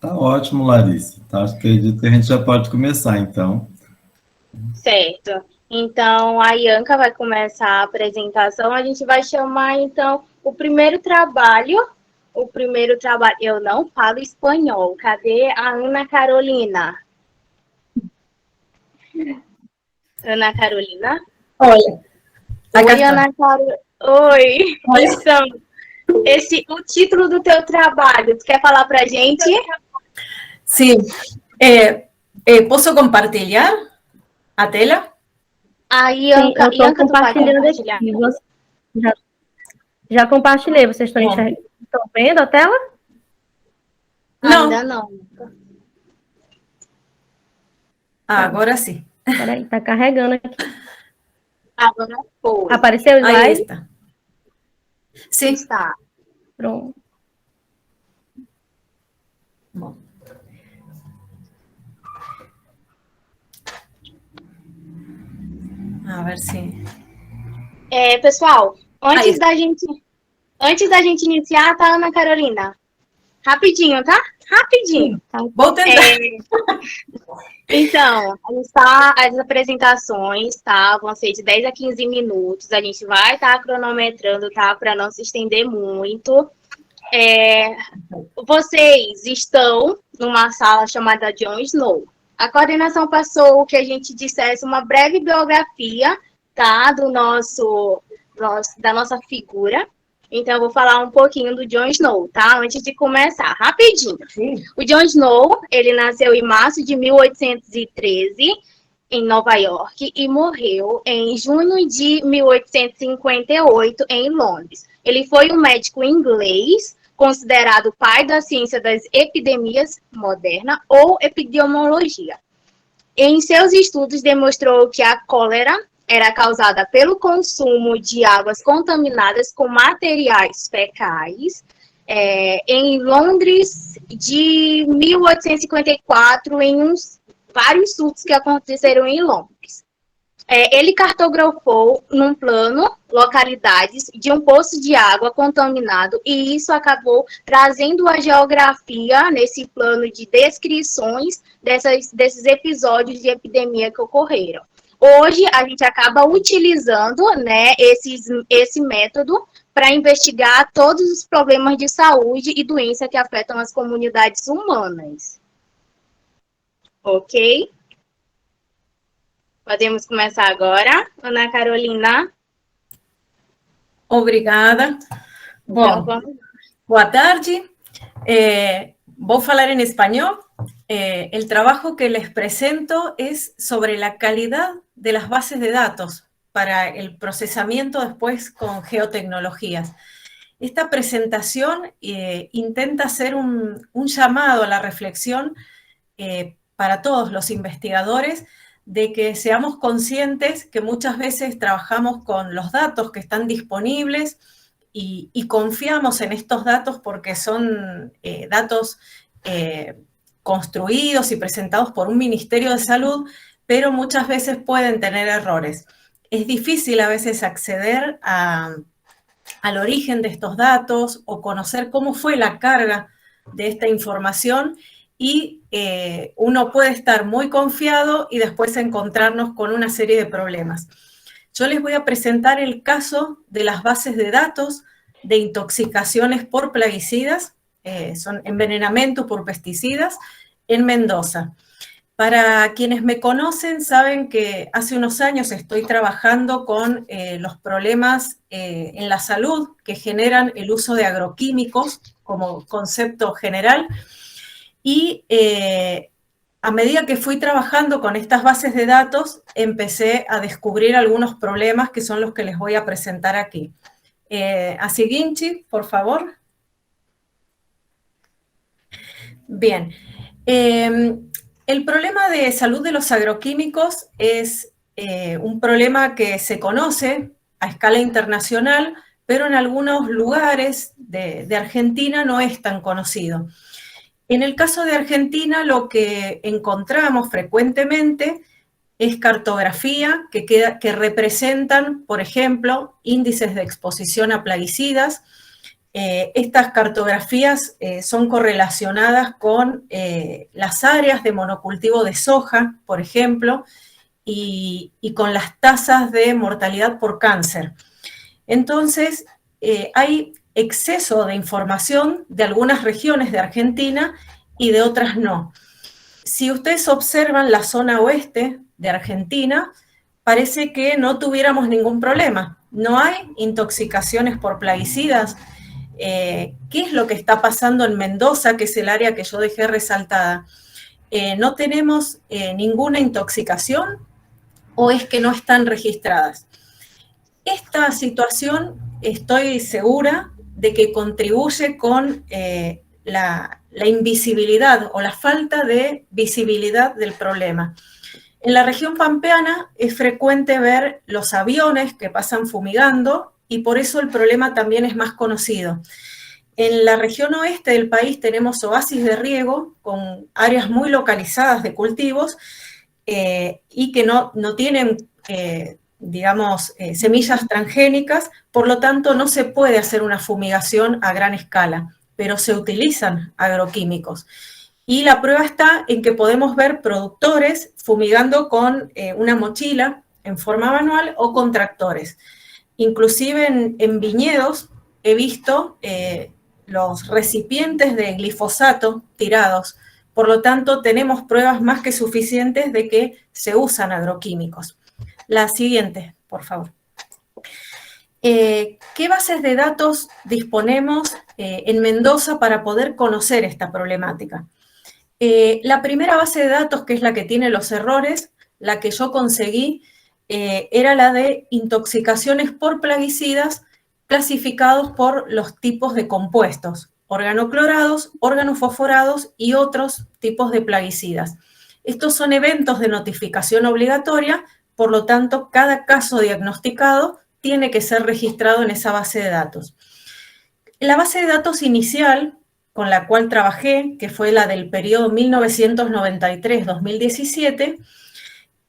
Tá ótimo, Larissa. Tá, acredito que a gente já pode começar, então. Certo. Então, a Ianca vai começar a apresentação. A gente vai chamar, então, o primeiro trabalho. O primeiro trabalho. Eu não falo espanhol. Cadê a Ana Carolina? Ana Carolina? Hola, acá Oi, estoy. Ana Carolina. Oi. Hola. Então, o título do teu trabalho, tu quer falar pra gente? Sí, ¿puedo compartir a tela? A Sim, Ianca, eu estou Ianca, tu vai compartilhando compartilhar? aqui. Já, já compartilhei. Vocês estão Bom. Estão vendo a tela? Ainda Não. não. Ah, agora sim. Peraí, está carregando aqui. Agora foi. Apareceu o Ahí slide? está. Sí. Está. Pronto. Bom. A ver se... Pessoal, Aí. antes da gente iniciar, tá, Ana Carolina? Rapidinho, tá? Rapidinho. Tá. Vou tentar. Então, as apresentações, tá? Vão ser de 10 a 15 minutos. A gente vai estar cronometrando, tá? Para não se estender muito. Vocês estão numa sala chamada Jon Snow. A coordenação passou que a gente dissesse uma breve biografia, tá? Da nossa figura. Então, eu vou falar um pouquinho do Jon Snow, tá? Antes de começar, rapidinho. Sim. O Jon Snow, ele nasceu em março de 1813, em Nova York, e morreu em junho de 1858, em Londres. Ele foi um médico inglês, considerado o pai da ciência das epidemias moderna ou epidemiologia. Em seus estudos, demonstrou que a cólera era causada pelo consumo de águas contaminadas com materiais fecais. Em Londres, de 1854, em vários surtos que aconteceram em Londres. Ele cartografou num plano localidades de um poço de água contaminado e isso acabou trazendo a geografia nesse plano de descrições desses episódios de epidemia que ocorreram. Hoje, a gente acaba utilizando, né, esse método para investigar todos os problemas de saúde e doença que afetam as comunidades humanas. Ok? Podemos começar agora, Ana Carolina? Obrigada. Bom, boa tarde. Voy a hablar en español. El trabajo que les presento es sobre la calidad de las bases de datos para el procesamiento después con geotecnologías. Esta presentación intenta hacer un llamado a la reflexión para todos los investigadores de que seamos conscientes que muchas veces trabajamos con los datos que están disponibles y confiamos en estos datos porque son datos construidos y presentados por un Ministerio de Salud, pero muchas veces pueden tener errores. Es difícil a veces acceder al origen de estos datos o conocer cómo fue la carga de esta información y uno puede estar muy confiado y después encontrarnos con una serie de problemas. Yo les voy a presentar el caso de las bases de datos de intoxicaciones por plaguicidas, son envenenamiento por pesticidas, en Mendoza. Para quienes me conocen, saben que hace unos años estoy trabajando con los problemas en la salud que generan el uso de agroquímicos como concepto general. Y a medida que fui trabajando con estas bases de datos, empecé a descubrir algunos problemas que son los que les voy a presentar aquí. A seguinte, por favor. Bien. El problema de salud de los agroquímicos es un problema que se conoce a escala internacional, pero en algunos lugares de Argentina no es tan conocido. En el caso de Argentina, lo que encontramos frecuentemente es cartografía que representan, por ejemplo, índices de exposición a plaguicidas, Estas cartografías son correlacionadas con las áreas de monocultivo de soja, por ejemplo, y con las tasas de mortalidad por cáncer. Entonces, hay exceso de información de algunas regiones de Argentina y de otras no. Si ustedes observan la zona oeste de Argentina, parece que no tuviéramos ningún problema. No hay intoxicaciones por plaguicidas. ¿Qué es lo que está pasando en Mendoza, que es el área que yo dejé resaltada? ¿No tenemos ninguna intoxicación o es que no están registradas? Esta situación estoy segura de que contribuye con la invisibilidad o la falta de visibilidad del problema. En la región pampeana es frecuente ver los aviones que pasan fumigando y por eso el problema también es más conocido. En la región oeste del país tenemos oasis de riego con áreas muy localizadas de cultivos y que no tienen, digamos, semillas transgénicas, por lo tanto no se puede hacer una fumigación a gran escala, pero se utilizan agroquímicos. Y la prueba está en que podemos ver productores fumigando con una mochila en forma manual o con tractores. Inclusive en viñedos he visto los recipientes de glifosato tirados. Por lo tanto, tenemos pruebas más que suficientes de que se usan agroquímicos. La siguiente, por favor. ¿Qué bases de datos disponemos en Mendoza para poder conocer esta problemática? La primera base de datos, que es la que tiene los errores, la que yo conseguí, era la de intoxicaciones por plaguicidas clasificados por los tipos de compuestos, organoclorados, organofosforados y otros tipos de plaguicidas. Estos son eventos de notificación obligatoria, por lo tanto, cada caso diagnosticado tiene que ser registrado en esa base de datos. La base de datos inicial con la cual trabajé, que fue la del periodo 1993-2017,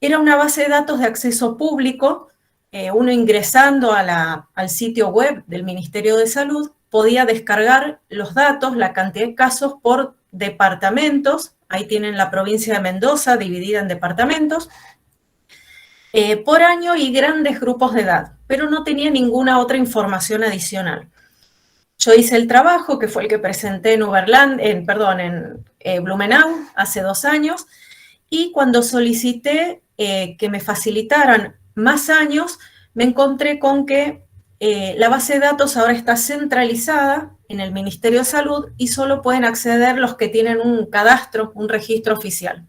era una base de datos de acceso público. Uno ingresando al sitio web del Ministerio de Salud podía descargar los datos, la cantidad de casos por departamentos. Ahí tienen la provincia de Mendoza dividida en departamentos, por año y grandes grupos de edad, pero no tenía ninguna otra información adicional. Yo hice el trabajo, que fue el que presenté en Blumenau hace 2 años, y cuando solicité que me facilitaran más años, me encontré con que la base de datos ahora está centralizada en el Ministerio de Salud y solo pueden acceder los que tienen un cadastro, un registro oficial.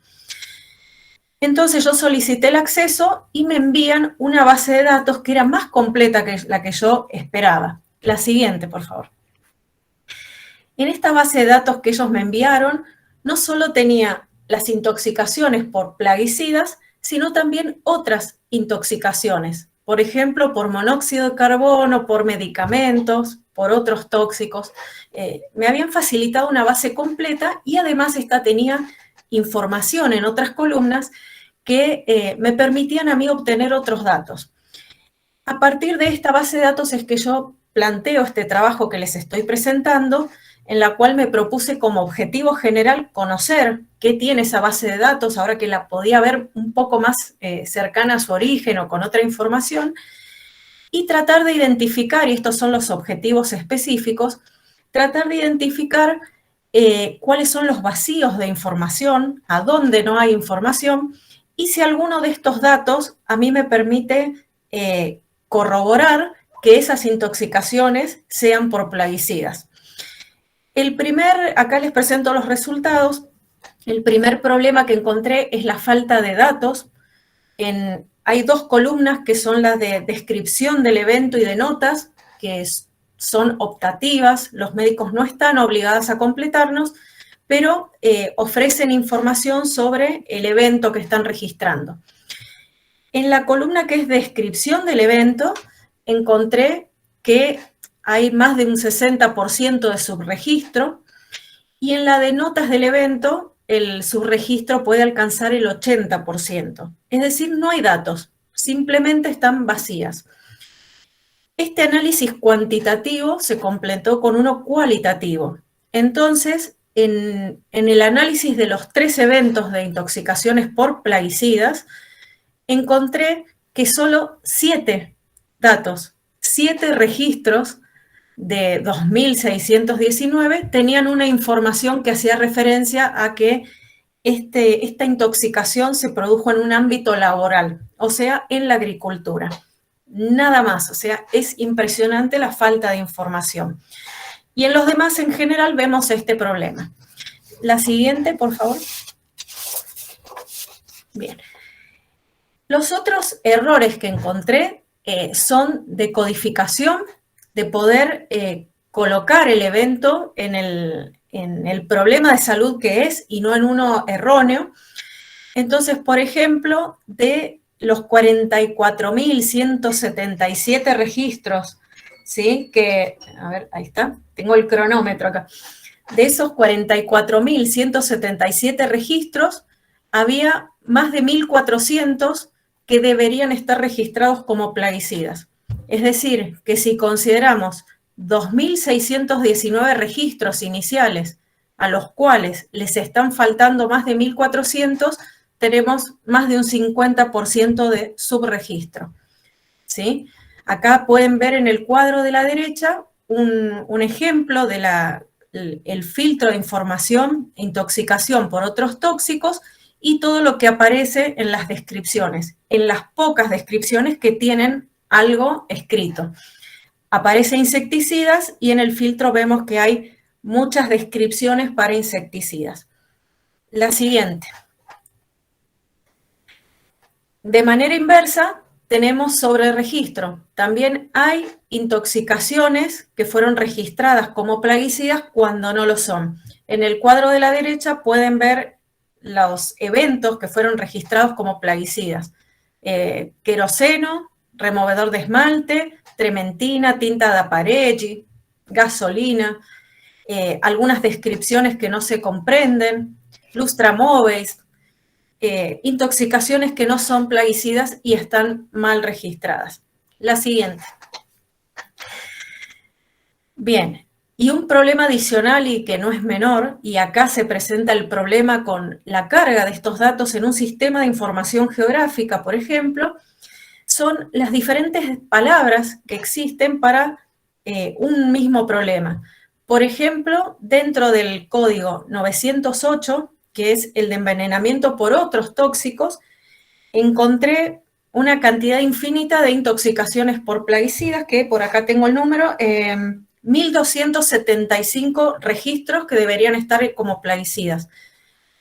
Entonces yo solicité el acceso y me envían una base de datos que era más completa que la que yo esperaba. La siguiente, por favor. En esta base de datos que ellos me enviaron, no solo tenía las intoxicaciones por plaguicidas, sino también otras intoxicaciones. Por ejemplo, por monóxido de carbono, por medicamentos, por otros tóxicos. Me habían facilitado una base completa y además esta tenía información en otras columnas que me permitían a mí obtener otros datos. A partir de esta base de datos es que yo planteo este trabajo que les estoy presentando, en la cual me propuse como objetivo general conocer qué tiene esa base de datos, ahora que la podía ver un poco más cercana a su origen o con otra información, y tratar de identificar, y estos son los objetivos específicos, tratar de identificar cuáles son los vacíos de información, a dónde no hay información, y si alguno de estos datos a mí me permite corroborar que esas intoxicaciones sean por plaguicidas. Acá les presento los resultados. El primer problema que encontré es la falta de datos. Hay 2 columnas que son las de descripción del evento y de notas, que son optativas, los médicos no están obligados a completarnos, pero ofrecen información sobre el evento que están registrando. En la columna que es descripción del evento, encontré que hay más de un 60% de subregistro, y en la de notas del evento, el subregistro puede alcanzar el 80%. Es decir, no hay datos, simplemente están vacías. Este análisis cuantitativo se completó con uno cualitativo. Entonces, en el análisis de los 3 eventos de intoxicaciones por plaguicidas, encontré que solo 7 datos, 7 registros de 2.619 tenían una información que hacía referencia a que esta intoxicación se produjo en un ámbito laboral, o sea, en la agricultura. Nada más, o sea, es impresionante la falta de información. Y en los demás, en general, vemos este problema. La siguiente, por favor. Bien. Los otros errores que encontré son de codificación, de poder colocar el evento en el problema de salud que es y no en uno erróneo. Entonces, por ejemplo, de los 44.177 registros, ¿sí? Que, a ver, ahí está, tengo el cronómetro acá. De esos 44.177 registros, había más de 1.400 que deberían estar registrados como plaguicidas. Es decir, que si consideramos 2.619 registros iniciales, a los cuales les están faltando más de 1.400, tenemos más de un 50% de subregistro, ¿sí? Acá pueden ver en el cuadro de la derecha un ejemplo del filtro de información e intoxicación por otros tóxicos y todo lo que aparece en las descripciones, en las pocas descripciones que tienen algo escrito. Aparece insecticidas y en el filtro vemos que hay muchas descripciones para insecticidas. La siguiente. De manera inversa, tenemos sobreregistro. También hay intoxicaciones que fueron registradas como plaguicidas cuando no lo son. En el cuadro de la derecha pueden ver los eventos que fueron registrados como plaguicidas. Queroseno, removedor de esmalte, trementina, tinta de aparelli, gasolina, algunas descripciones que no se comprenden, lustramóveis, intoxicaciones que no son plaguicidas y están mal registradas. La siguiente. Bien, y un problema adicional y que no es menor, y acá se presenta el problema con la carga de estos datos en un sistema de información geográfica, por ejemplo, son las diferentes palabras que existen para un mismo problema. Por ejemplo, dentro del código 908, que es el de envenenamiento por otros tóxicos, encontré una cantidad infinita de intoxicaciones por plaguicidas, que por acá tengo el número, 1.275 registros que deberían estar como plaguicidas.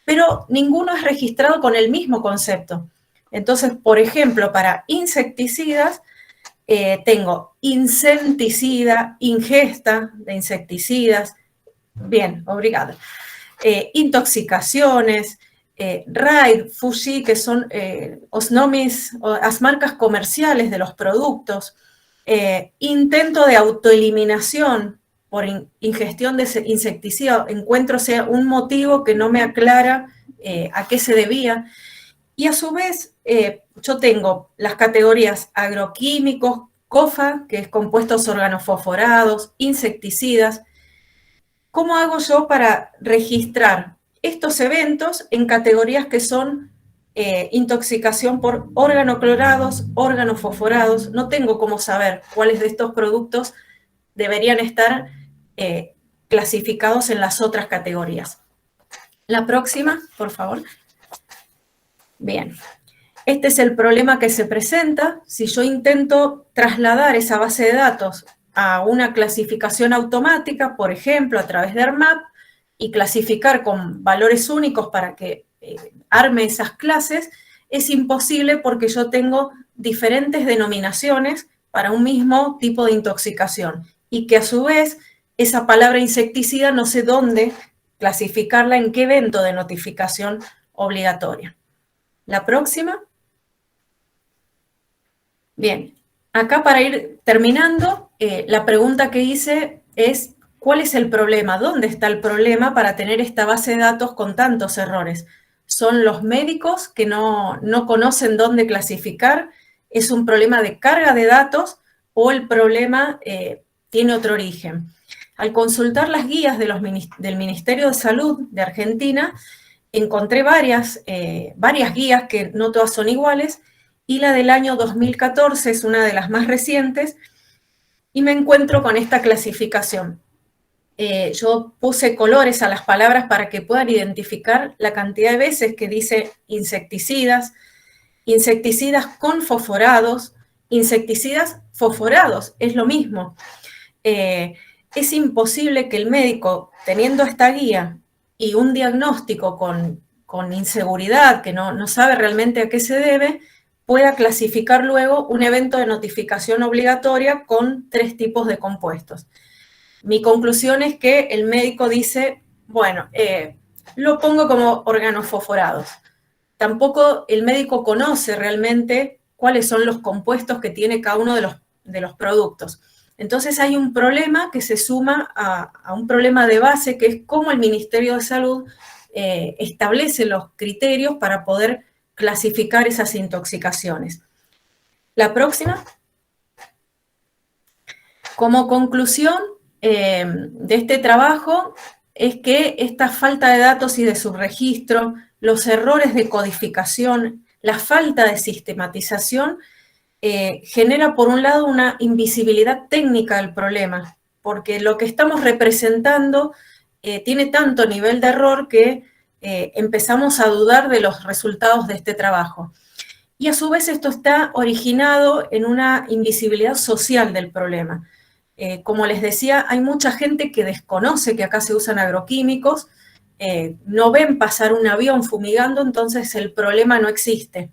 Pero ninguno es registrado con el mismo concepto. Entonces, por ejemplo, para insecticidas, tengo insecticida, ingesta de insecticidas. Bien, obrigada. Intoxicaciones, RAID, Fuji, que son osnomis, las marcas comerciales de los productos, intento de autoeliminación por ingestión de insecticida, encuentro un motivo que no me aclara a qué se debía. Y a su vez, yo tengo las categorías agroquímicos, COFA, que es compuestos organofosforados, insecticidas. ¿Cómo hago yo para registrar estos eventos en categorías que son intoxicación por organoclorados, organofosforados? No tengo cómo saber cuáles de estos productos deberían estar clasificados en las otras categorías. La próxima, por favor. Bien, este es el problema que se presenta. Si yo intento trasladar esa base de datos a una clasificación automática, por ejemplo, a través de ARMAP, y clasificar con valores únicos para que arme esas clases, es imposible porque yo tengo diferentes denominaciones para un mismo tipo de intoxicación y que a su vez esa palabra insecticida no sé dónde clasificarla, en qué evento de notificación obligatoria. La próxima. Bien, acá para ir terminando, la pregunta que hice es, ¿cuál es el problema? ¿Dónde está el problema para tener esta base de datos con tantos errores? ¿Son los médicos que no conocen dónde clasificar? ¿Es un problema de carga de datos o el problema tiene otro origen. Al consultar las guías del Ministerio de Salud de Argentina, encontré varias guías que no todas son iguales, y la del año 2014 es una de las más recientes, y me encuentro con esta clasificación. Yo puse colores a las palabras para que puedan identificar la cantidad de veces que dice insecticidas, insecticidas con fosforados, insecticidas fosforados, es lo mismo. Es imposible que el médico, teniendo esta guía y un diagnóstico con inseguridad, que no sabe realmente a qué se debe, pueda clasificar luego un evento de notificación obligatoria con 3 tipos de compuestos. Mi conclusión es que el médico dice, bueno, lo pongo como organofosforados. Tampoco el médico conoce realmente cuáles son los compuestos que tiene cada uno de los productos. Entonces hay un problema que se suma a un problema de base, que es cómo el Ministerio de Salud establece los criterios para poder clasificar esas intoxicaciones. La próxima. Como conclusión de este trabajo es que esta falta de datos y de subregistro, los errores de codificación, la falta de sistematización, genera por un lado una invisibilidad técnica del problema, porque lo que estamos representando tiene tanto nivel de error que empezamos a dudar de los resultados de este trabajo. Y a su vez esto está originado en una invisibilidad social del problema. Como les decía, hay mucha gente que desconoce que acá se usan agroquímicos, no ven pasar un avión fumigando, entonces el problema no existe.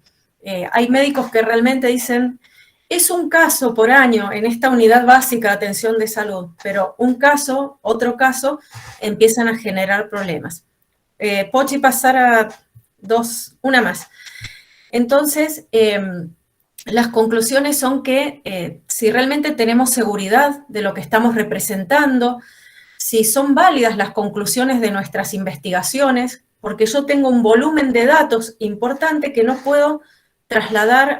Hay médicos que realmente dicen, es un caso por año en esta unidad básica de atención de salud, pero un caso, otro caso, empiezan a generar problemas. Pochi, pasar a una más. Entonces, las conclusiones son que si realmente tenemos seguridad de lo que estamos representando, si son válidas las conclusiones de nuestras investigaciones, porque yo tengo un volumen de datos importante que no puedo trasladar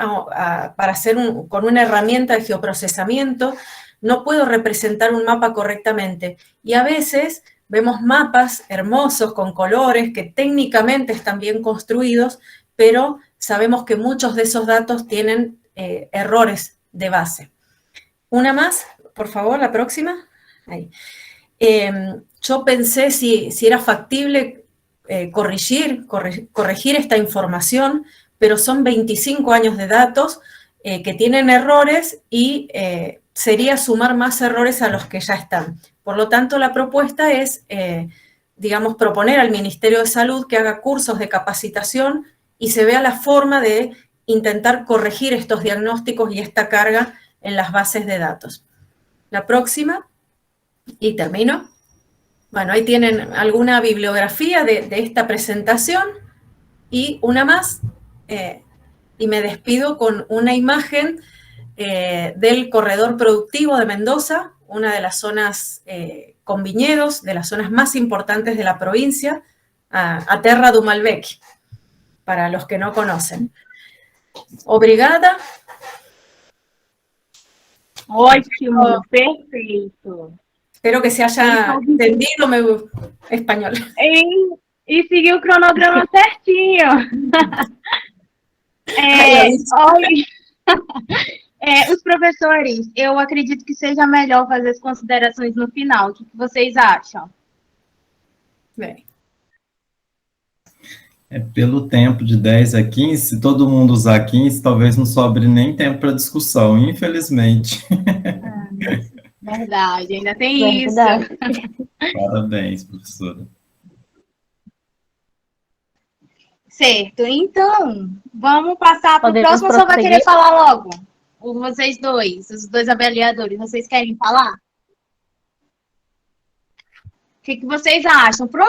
para hacer con una herramienta de geoprocesamiento, no puedo representar un mapa correctamente. Y a veces vemos mapas hermosos con colores que técnicamente están bien construidos, pero sabemos que muchos de esos datos tienen errores de base. Una más, por favor, la próxima. Ahí. Yo pensé si era factible corregir esta información, pero son 25 años de datos que tienen errores y sería sumar más errores a los que ya están. Por lo tanto, la propuesta es, digamos, proponer al Ministerio de Salud que haga cursos de capacitación y se vea la forma de intentar corregir estos diagnósticos y esta carga en las bases de datos. La próxima, y termino. Bueno, ahí tienen alguna bibliografía de esta presentación y una más, y me despido con una imagen del corredor productivo de Mendoza, una de las zonas con viñedos, de las zonas más importantes de la provincia, a Terra do Malbec, para los que no conocen. Obrigada. Ótimo, perfeito. Espero que se haya entendido meu espanhol. E seguiu o cronograma certinho. Os professores, eu acredito que seja melhor fazer as considerações no final. O que vocês acham? Bem. Pelo tempo de 10 a 15, se todo mundo usar 15, talvez não sobre nem tempo para discussão, infelizmente. Verdade, ainda tem isso. Parabéns, professora. Certo, então, vamos passar para o Podemos próximo, só vai prosseguir? querer falar logo. Ou vocês dois, os dois avaliadores, vocês querem falar? O que vocês acham? Para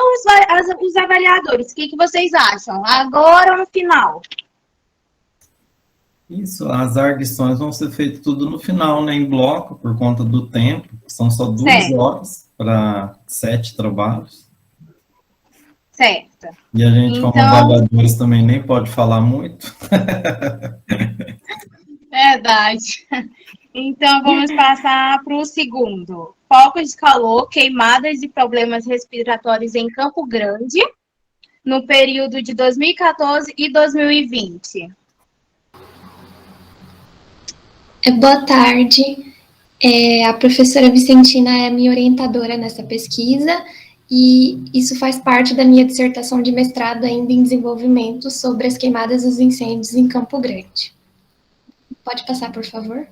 os avaliadores, o que vocês acham? Agora ou no final? Isso, as arguições vão ser feitas tudo no final, né, em bloco, por conta do tempo. São só 2 horas para 7 trabalhos. Certo. E a gente, como avaliadores, também nem pode falar muito. Verdade. Então, vamos passar para o segundo. Focos de calor, queimadas e problemas respiratórios em Campo Grande, no período de 2014 e 2020. Boa tarde. A professora Vicentina é minha orientadora nessa pesquisa e isso faz parte da minha dissertação de mestrado ainda em desenvolvimento sobre as queimadas e os incêndios em Campo Grande. Pode passar, por favor?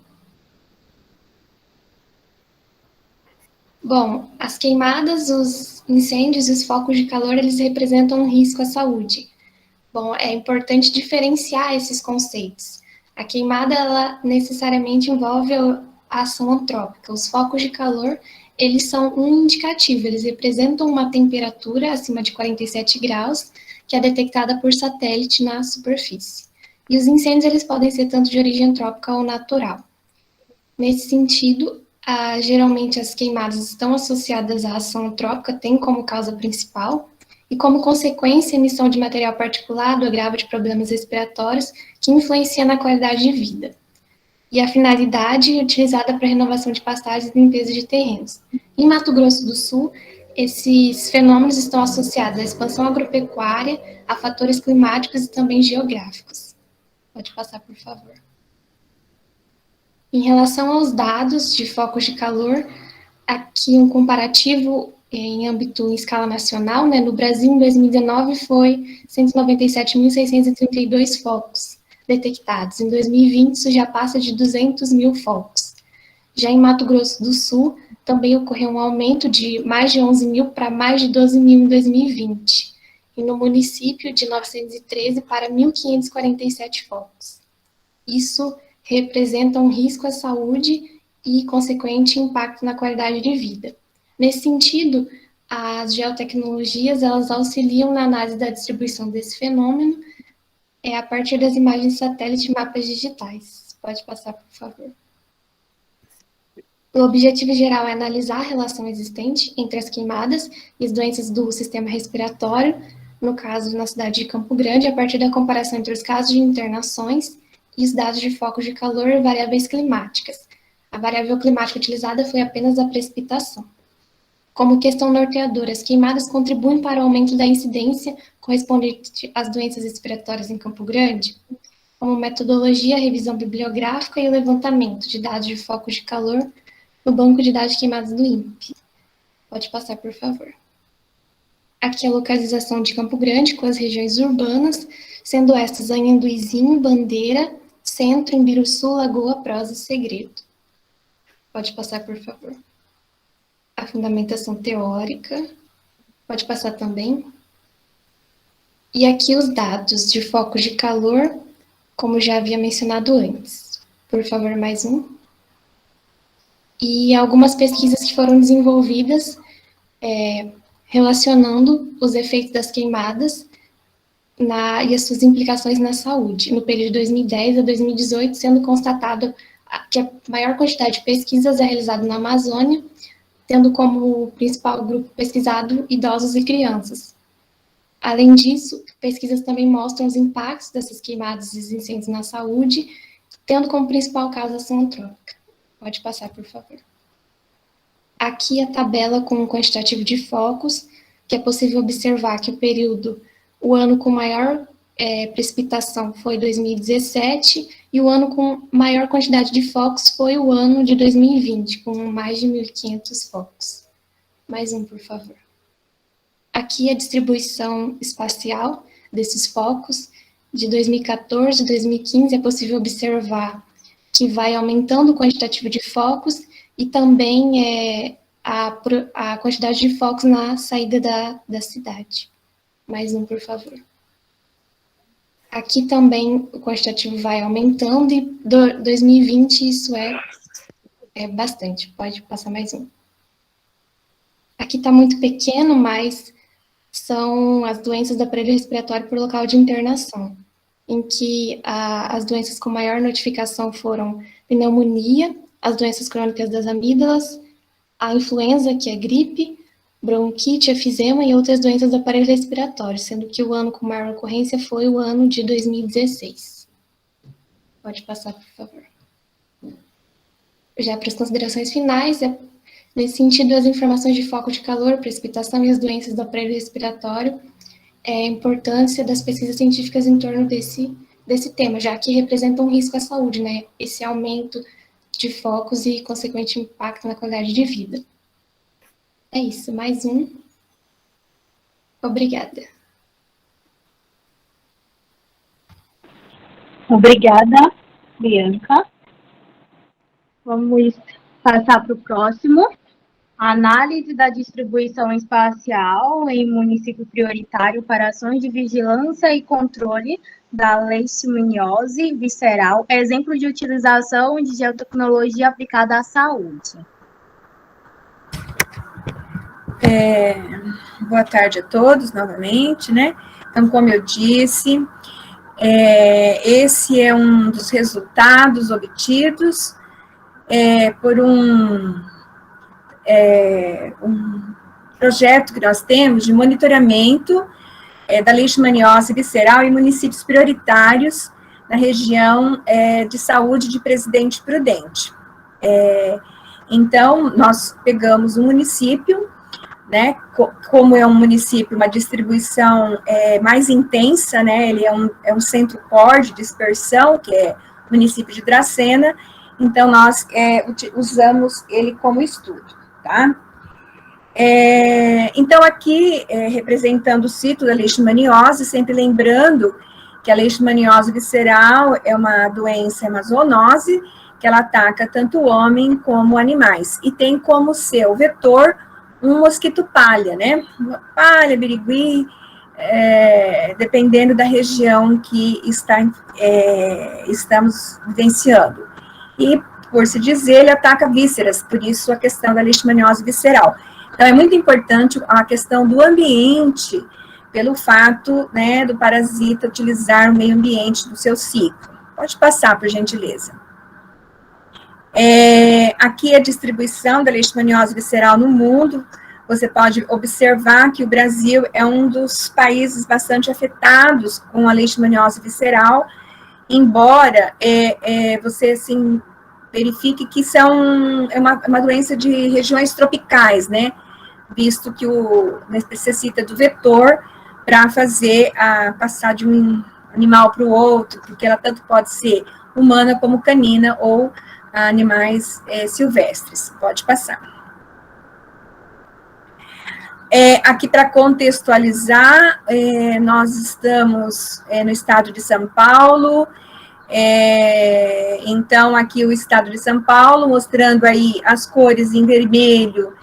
Bom, as queimadas, os incêndios e os focos de calor, eles representam um risco à saúde. Bom, é importante diferenciar esses conceitos. A queimada, ela necessariamente envolve a ação antrópica. Os focos de calor, eles são um indicativo, eles representam uma temperatura acima de 47 graus, que é detectada por satélite na superfície. E os incêndios, eles podem ser tanto de origem antrópica ou natural. Nesse sentido, geralmente as queimadas estão associadas à ação antrópica, tem como causa principal, e como consequência, a emissão de material particulado, agravo de problemas respiratórios, que influencia na qualidade de vida. E a finalidade é utilizada para renovação de pastagens e limpeza de terrenos. Em Mato Grosso do Sul, esses fenômenos estão associados à expansão agropecuária, a fatores climáticos e também geográficos. Pode passar, por favor. Em relação aos dados de focos de calor, aqui um comparativo em escala nacional, né? No Brasil, em 2019, foi 197.632 focos detectados. Em 2020, isso já passa de 200 mil focos. Já em Mato Grosso do Sul, também ocorreu um aumento de mais de 11 mil para mais de 12 mil em 2020. E no município, de 913 para 1.547 focos. Isso representa um risco à saúde e consequente impacto na qualidade de vida. Nesse sentido, as geotecnologias, elas auxiliam na análise da distribuição desse fenômeno a partir das imagens de satélite e mapas digitais. Pode passar, por favor. O objetivo geral é analisar a relação existente entre as queimadas e as doenças do sistema respiratório, no caso, na cidade de Campo Grande, a partir da comparação entre os casos de internações e os dados de focos de calor e variáveis climáticas. A variável climática utilizada foi apenas a precipitação. Como questão norteadora, as queimadas contribuem para o aumento da incidência correspondente às doenças respiratórias em Campo Grande, como metodologia, revisão bibliográfica e o levantamento de dados de focos de calor no banco de dados de queimadas do INPE. Pode passar, por favor. Aqui a localização de Campo Grande com as regiões urbanas, sendo estas Anhanduizinho, Bandeira, Centro, Imbiruçu, Lagoa, Prosa e Segredo. Pode passar, por favor. A fundamentação teórica. Pode passar também. E aqui os dados de focos de calor, como já havia mencionado antes. Por favor, mais um. E algumas pesquisas que foram desenvolvidas relacionando os efeitos das queimadas e as suas implicações na saúde, no período de 2010 a 2018, sendo constatado que a maior quantidade de pesquisas é realizada na Amazônia, tendo como principal grupo pesquisado idosos e crianças. Além disso, pesquisas também mostram os impactos dessas queimadas e incêndios na saúde, tendo como principal causa a ação antrópica. Pode passar, por favor. Aqui a tabela com o quantitativo de focos, que é possível observar que o ano com maior precipitação foi 2017, e o ano com maior quantidade de focos foi o ano de 2020, com mais de 1.500 focos. Mais um, por favor. Aqui a distribuição espacial desses focos, de 2014 a 2015, é possível observar que vai aumentando o quantitativo de focos e também a quantidade de focos na saída da cidade. Mais um, por favor. Aqui também o quantitativo vai aumentando e 2020 isso é bastante. Pode passar mais um. Aqui está muito pequeno, mas são as doenças do aparelho respiratório por local de internação, em que as doenças com maior notificação foram pneumonia, as doenças crônicas das amígdalas, a influenza, que é gripe, bronquite, efizema e outras doenças do aparelho respiratório, sendo que o ano com maior ocorrência foi o ano de 2016. Pode passar, por favor. Já para as considerações finais, nesse sentido, as informações de foco de calor, precipitação e as doenças do aparelho respiratório, a importância das pesquisas científicas em torno desse tema, já que representam um risco à saúde, né? Esse aumento de focos e, consequente, impacto na qualidade de vida. É isso, mais um. Obrigada. Obrigada, Bianca. Vamos passar para o próximo. Análise da distribuição espacial em município prioritário para ações de vigilância e controle da leishmaniose visceral, exemplo de utilização de geotecnologia aplicada à saúde. Boa tarde a todos, novamente, né? Então, como eu disse, esse é um dos resultados obtidos por um projeto que nós temos de monitoramento da leishmaniose visceral em municípios prioritários na região de saúde de Presidente Prudente. Então, nós pegamos um município, né, como é um município, uma distribuição mais intensa, né, ele é um centro core de dispersão, que é o município de Dracena, então nós usamos ele como estudo, tá? Então, aqui, representando o ciclo da leishmaniose, sempre lembrando que a leishmaniose visceral é uma doença, é uma zoonose, que ela ataca tanto o homem como animais, e tem como seu vetor um mosquito palha, né? Palha, birigui, dependendo da região que estamos vivenciando. E, por se dizer, ele ataca vísceras, por isso a questão da leishmaniose visceral. Então, é muito importante a questão do ambiente, pelo fato, né, do parasita utilizar o meio ambiente do seu ciclo. Pode passar, por gentileza. Aqui a distribuição da leishmaniose visceral no mundo. Você pode observar que o Brasil é um dos países bastante afetados com a leishmaniose visceral, embora você, assim, verifique que é uma doença de regiões tropicais, né? Visto que necessita do vetor para fazer a passar de um animal para o outro, porque ela tanto pode ser humana como canina ou animais silvestres. Pode passar. Aqui, para contextualizar, nós estamos no estado de São Paulo, então, aqui o estado de São Paulo, mostrando aí as cores em vermelho,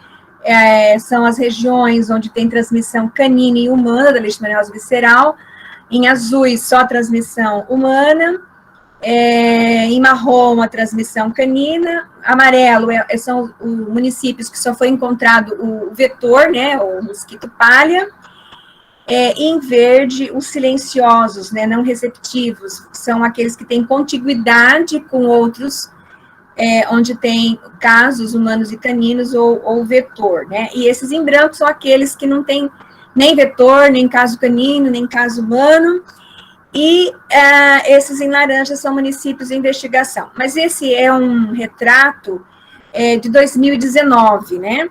são as regiões onde tem transmissão canina e humana da leishmaniose visceral, em azuis só transmissão humana, em marrom a transmissão canina, amarelo são os municípios que só foi encontrado o vetor, né, o mosquito palha, e em verde os silenciosos, né, não receptivos, são aqueles que têm contiguidade com outros, onde tem casos humanos e caninos ou vetor, né, e esses em branco são aqueles que não têm nem vetor, nem caso canino, nem caso humano, e esses em laranja são municípios em investigação. Mas esse é um retrato de 2019, né?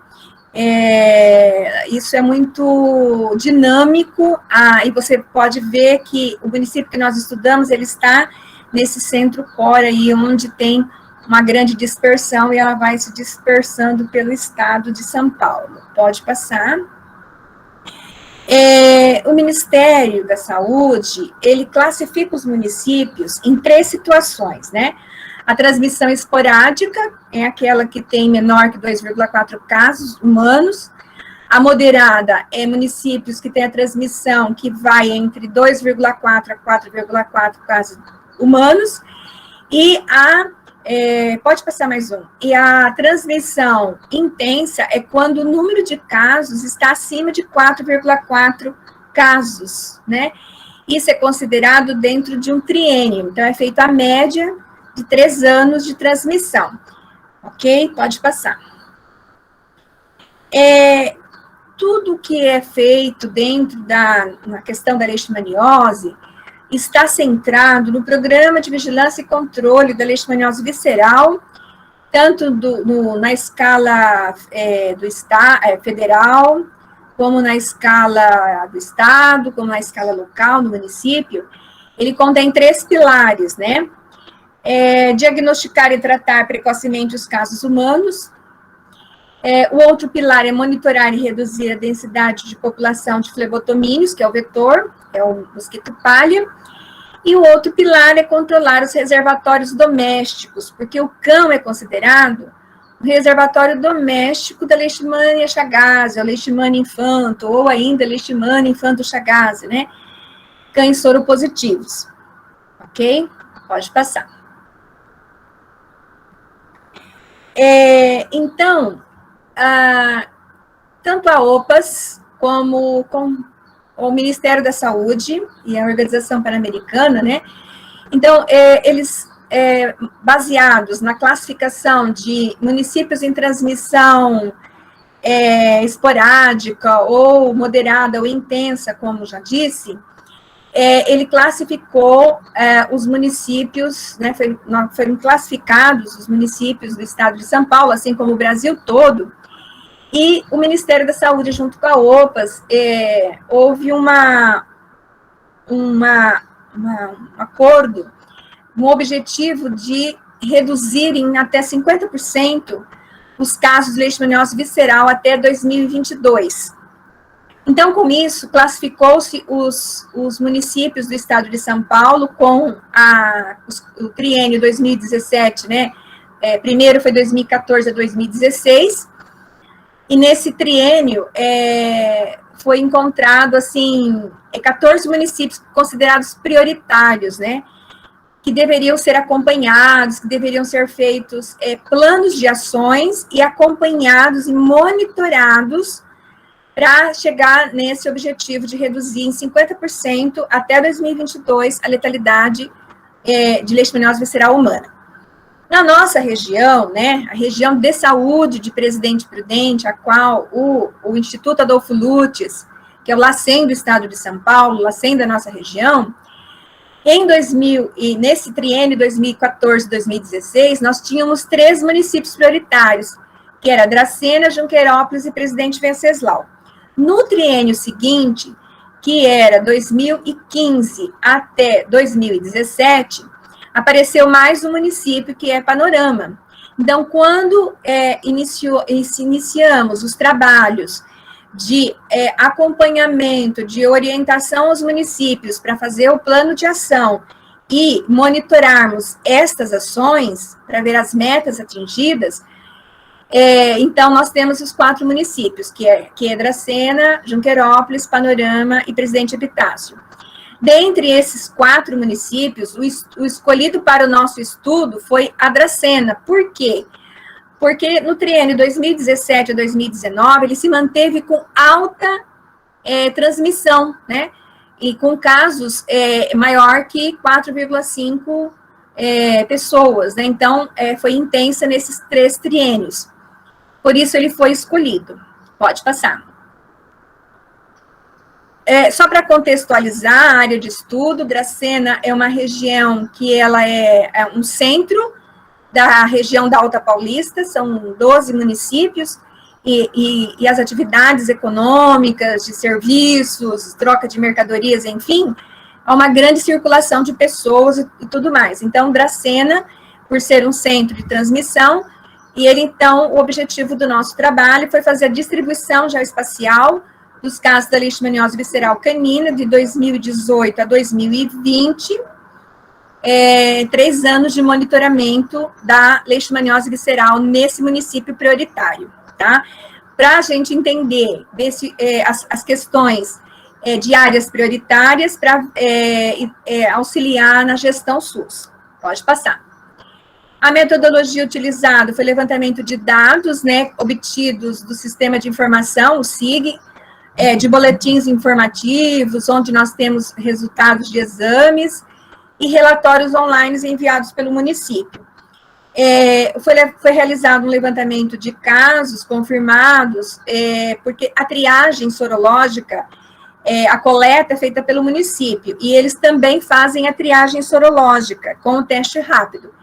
Isso é muito dinâmico, e você pode ver que o município que nós estudamos, ele está nesse centro core aí, onde tem uma grande dispersão, e ela vai se dispersando pelo estado de São Paulo. Pode passar. O Ministério da Saúde, ele classifica os municípios em 3 situações, né? A transmissão esporádica é aquela que tem menor que 2,4 casos humanos. A moderada é municípios que têm a transmissão que vai entre 2,4 a 4,4 casos humanos. E pode passar mais um. E a transmissão intensa é quando o número de casos está acima de 4,4 casos, né? Isso é considerado dentro de um triênio. Então, é feita a média de 3 anos de transmissão. Ok? Pode passar. Tudo que é feito dentro na questão da leishmaniose está centrado no Programa de Vigilância e Controle da Leishmaniose Visceral, tanto na escala federal, como na escala do estado, como na escala local, no município, ele contém 3 pilares, né? Diagnosticar e tratar precocemente os casos humanos. O outro pilar é monitorar e reduzir a densidade de população de flebotomíneos, que é o vetor, é o mosquito palha. E o outro pilar é controlar os reservatórios domésticos, porque o cão é considerado um reservatório doméstico da Leishmania chagas, a Leishmania infanto, ou ainda Leishmania infanto chagas, né? Cães soropositivos. Ok? Pode passar. Então, tanto a OPAS como o Ministério da Saúde e a Organização Pan-Americana, né? Então, eles, baseados na classificação de municípios em transmissão esporádica ou moderada ou intensa, como já disse, ele classificou os municípios, né? Foram classificados os municípios do estado de São Paulo, assim como o Brasil todo. E o Ministério da Saúde, junto com a OPAS, houve um acordo, um objetivo de reduzir em até 50% os casos de leishmaniose visceral até 2022. Então, com isso, classificou-se os municípios do estado de São Paulo com o triênio 2017, né? Primeiro foi 2014 a 2016, e nesse triênio foi encontrado, assim, 14 municípios considerados prioritários, né? Que deveriam ser acompanhados, que deveriam ser feitos planos de ações e acompanhados e monitorados para chegar nesse objetivo de reduzir em 50% até 2022 a letalidade de leishmaniose visceral humana. Na nossa região, né, a região de saúde de Presidente Prudente, a qual o Instituto Adolfo Lutz, que é o LACEN do estado de São Paulo, o LACEN da nossa região, e nesse triênio 2014-2016, nós tínhamos 3 municípios prioritários, que era Dracena, Junqueirópolis e Presidente Venceslau. No triênio seguinte, que era 2015 até 2017, apareceu mais um município, que é Panorama. Então, quando iniciamos os trabalhos de acompanhamento, de orientação aos municípios para fazer o plano de ação e monitorarmos estas ações, para ver as metas atingidas, então, nós temos os 4 municípios, que é Dracena, Junqueirópolis, Panorama e Presidente Epitácio. Dentre esses 4 municípios, o escolhido para o nosso estudo foi a Dracena. Por quê? Porque no triênio 2017 a 2019, ele se manteve com alta transmissão, né? E com casos maior que 4,5 pessoas, né? Então, foi intensa nesses 3 triênios. Por isso, ele foi escolhido. Pode passar. Só para contextualizar a área de estudo, Dracena é uma região que ela é um centro da região da Alta Paulista, são 12 municípios, e as atividades econômicas, de serviços, troca de mercadorias, enfim, há uma grande circulação de pessoas e tudo mais. Então, Dracena, por ser um centro de transmissão, e então, o objetivo do nosso trabalho foi fazer a distribuição geoespacial dos casos da leishmaniose visceral canina de 2018 a 2020, 3 anos de monitoramento da leishmaniose visceral nesse município prioritário, tá? Para a gente entender as questões de áreas prioritárias para auxiliar na gestão SUS. Pode passar. A metodologia utilizada foi levantamento de dados, né, obtidos do Sistema de Informação, o SIG, de boletins informativos, onde nós temos resultados de exames e relatórios online enviados pelo município. Foi realizado um levantamento de casos confirmados, porque a triagem sorológica, a coleta é feita pelo município, e eles também fazem a triagem sorológica com o teste rápido.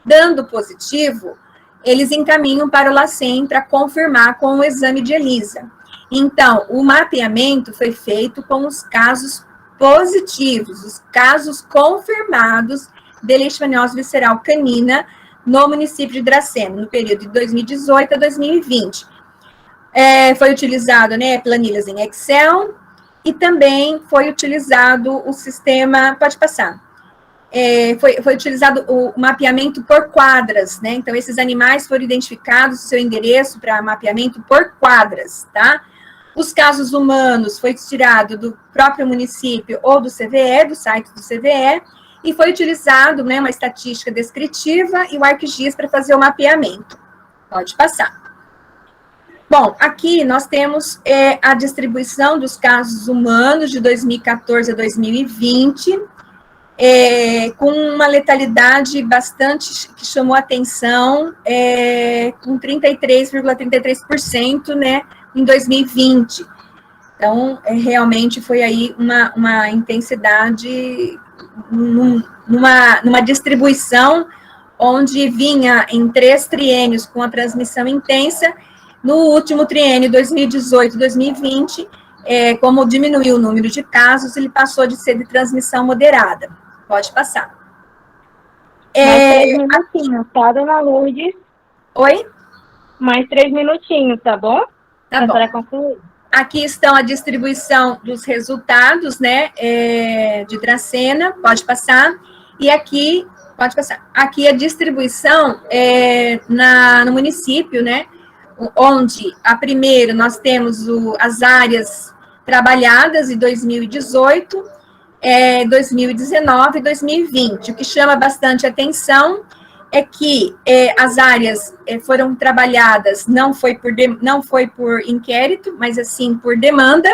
Dando positivo, eles encaminham para o LACEN para confirmar com o exame de ELISA. Então, o mapeamento foi feito com os casos positivos, os casos confirmados de leishmaniose visceral canina no município de Dracena, no período de 2018 a 2020. Foi utilizado, né, planilhas em Excel, e também foi utilizado o sistema, pode passar, foi utilizado o mapeamento por quadras, né, então esses animais foram identificados, seu endereço para mapeamento por quadras, tá? Os casos humanos foi tirado do próprio município ou do CVE, do site do CVE, e foi utilizado, né, uma estatística descritiva e o ArcGIS para fazer o mapeamento. Pode passar. Bom, aqui nós temos a distribuição dos casos humanos de 2014 a 2020, com uma letalidade bastante, que chamou atenção, com 33,33%, né, em 2020. Então, realmente foi aí uma intensidade, numa distribuição onde vinha em 3 triênios com a transmissão intensa. No último triênio, 2018-2020, como diminuiu o número de casos, ele passou de ser de transmissão moderada. Pode passar. Mais 3 minutinhos, tá, dona Lourdes? Oi? Mais 3 minutinhos, tá bom? Tá bom. Para concluir. Aqui estão a distribuição dos resultados, né, de Dracena, pode passar. E aqui, pode passar. Aqui a distribuição no município, né, onde, primeiro, nós temos as áreas trabalhadas em 2018, 2019 e 2020. O que chama bastante atenção é que as áreas foram trabalhadas, não foi por inquérito, mas assim por demanda,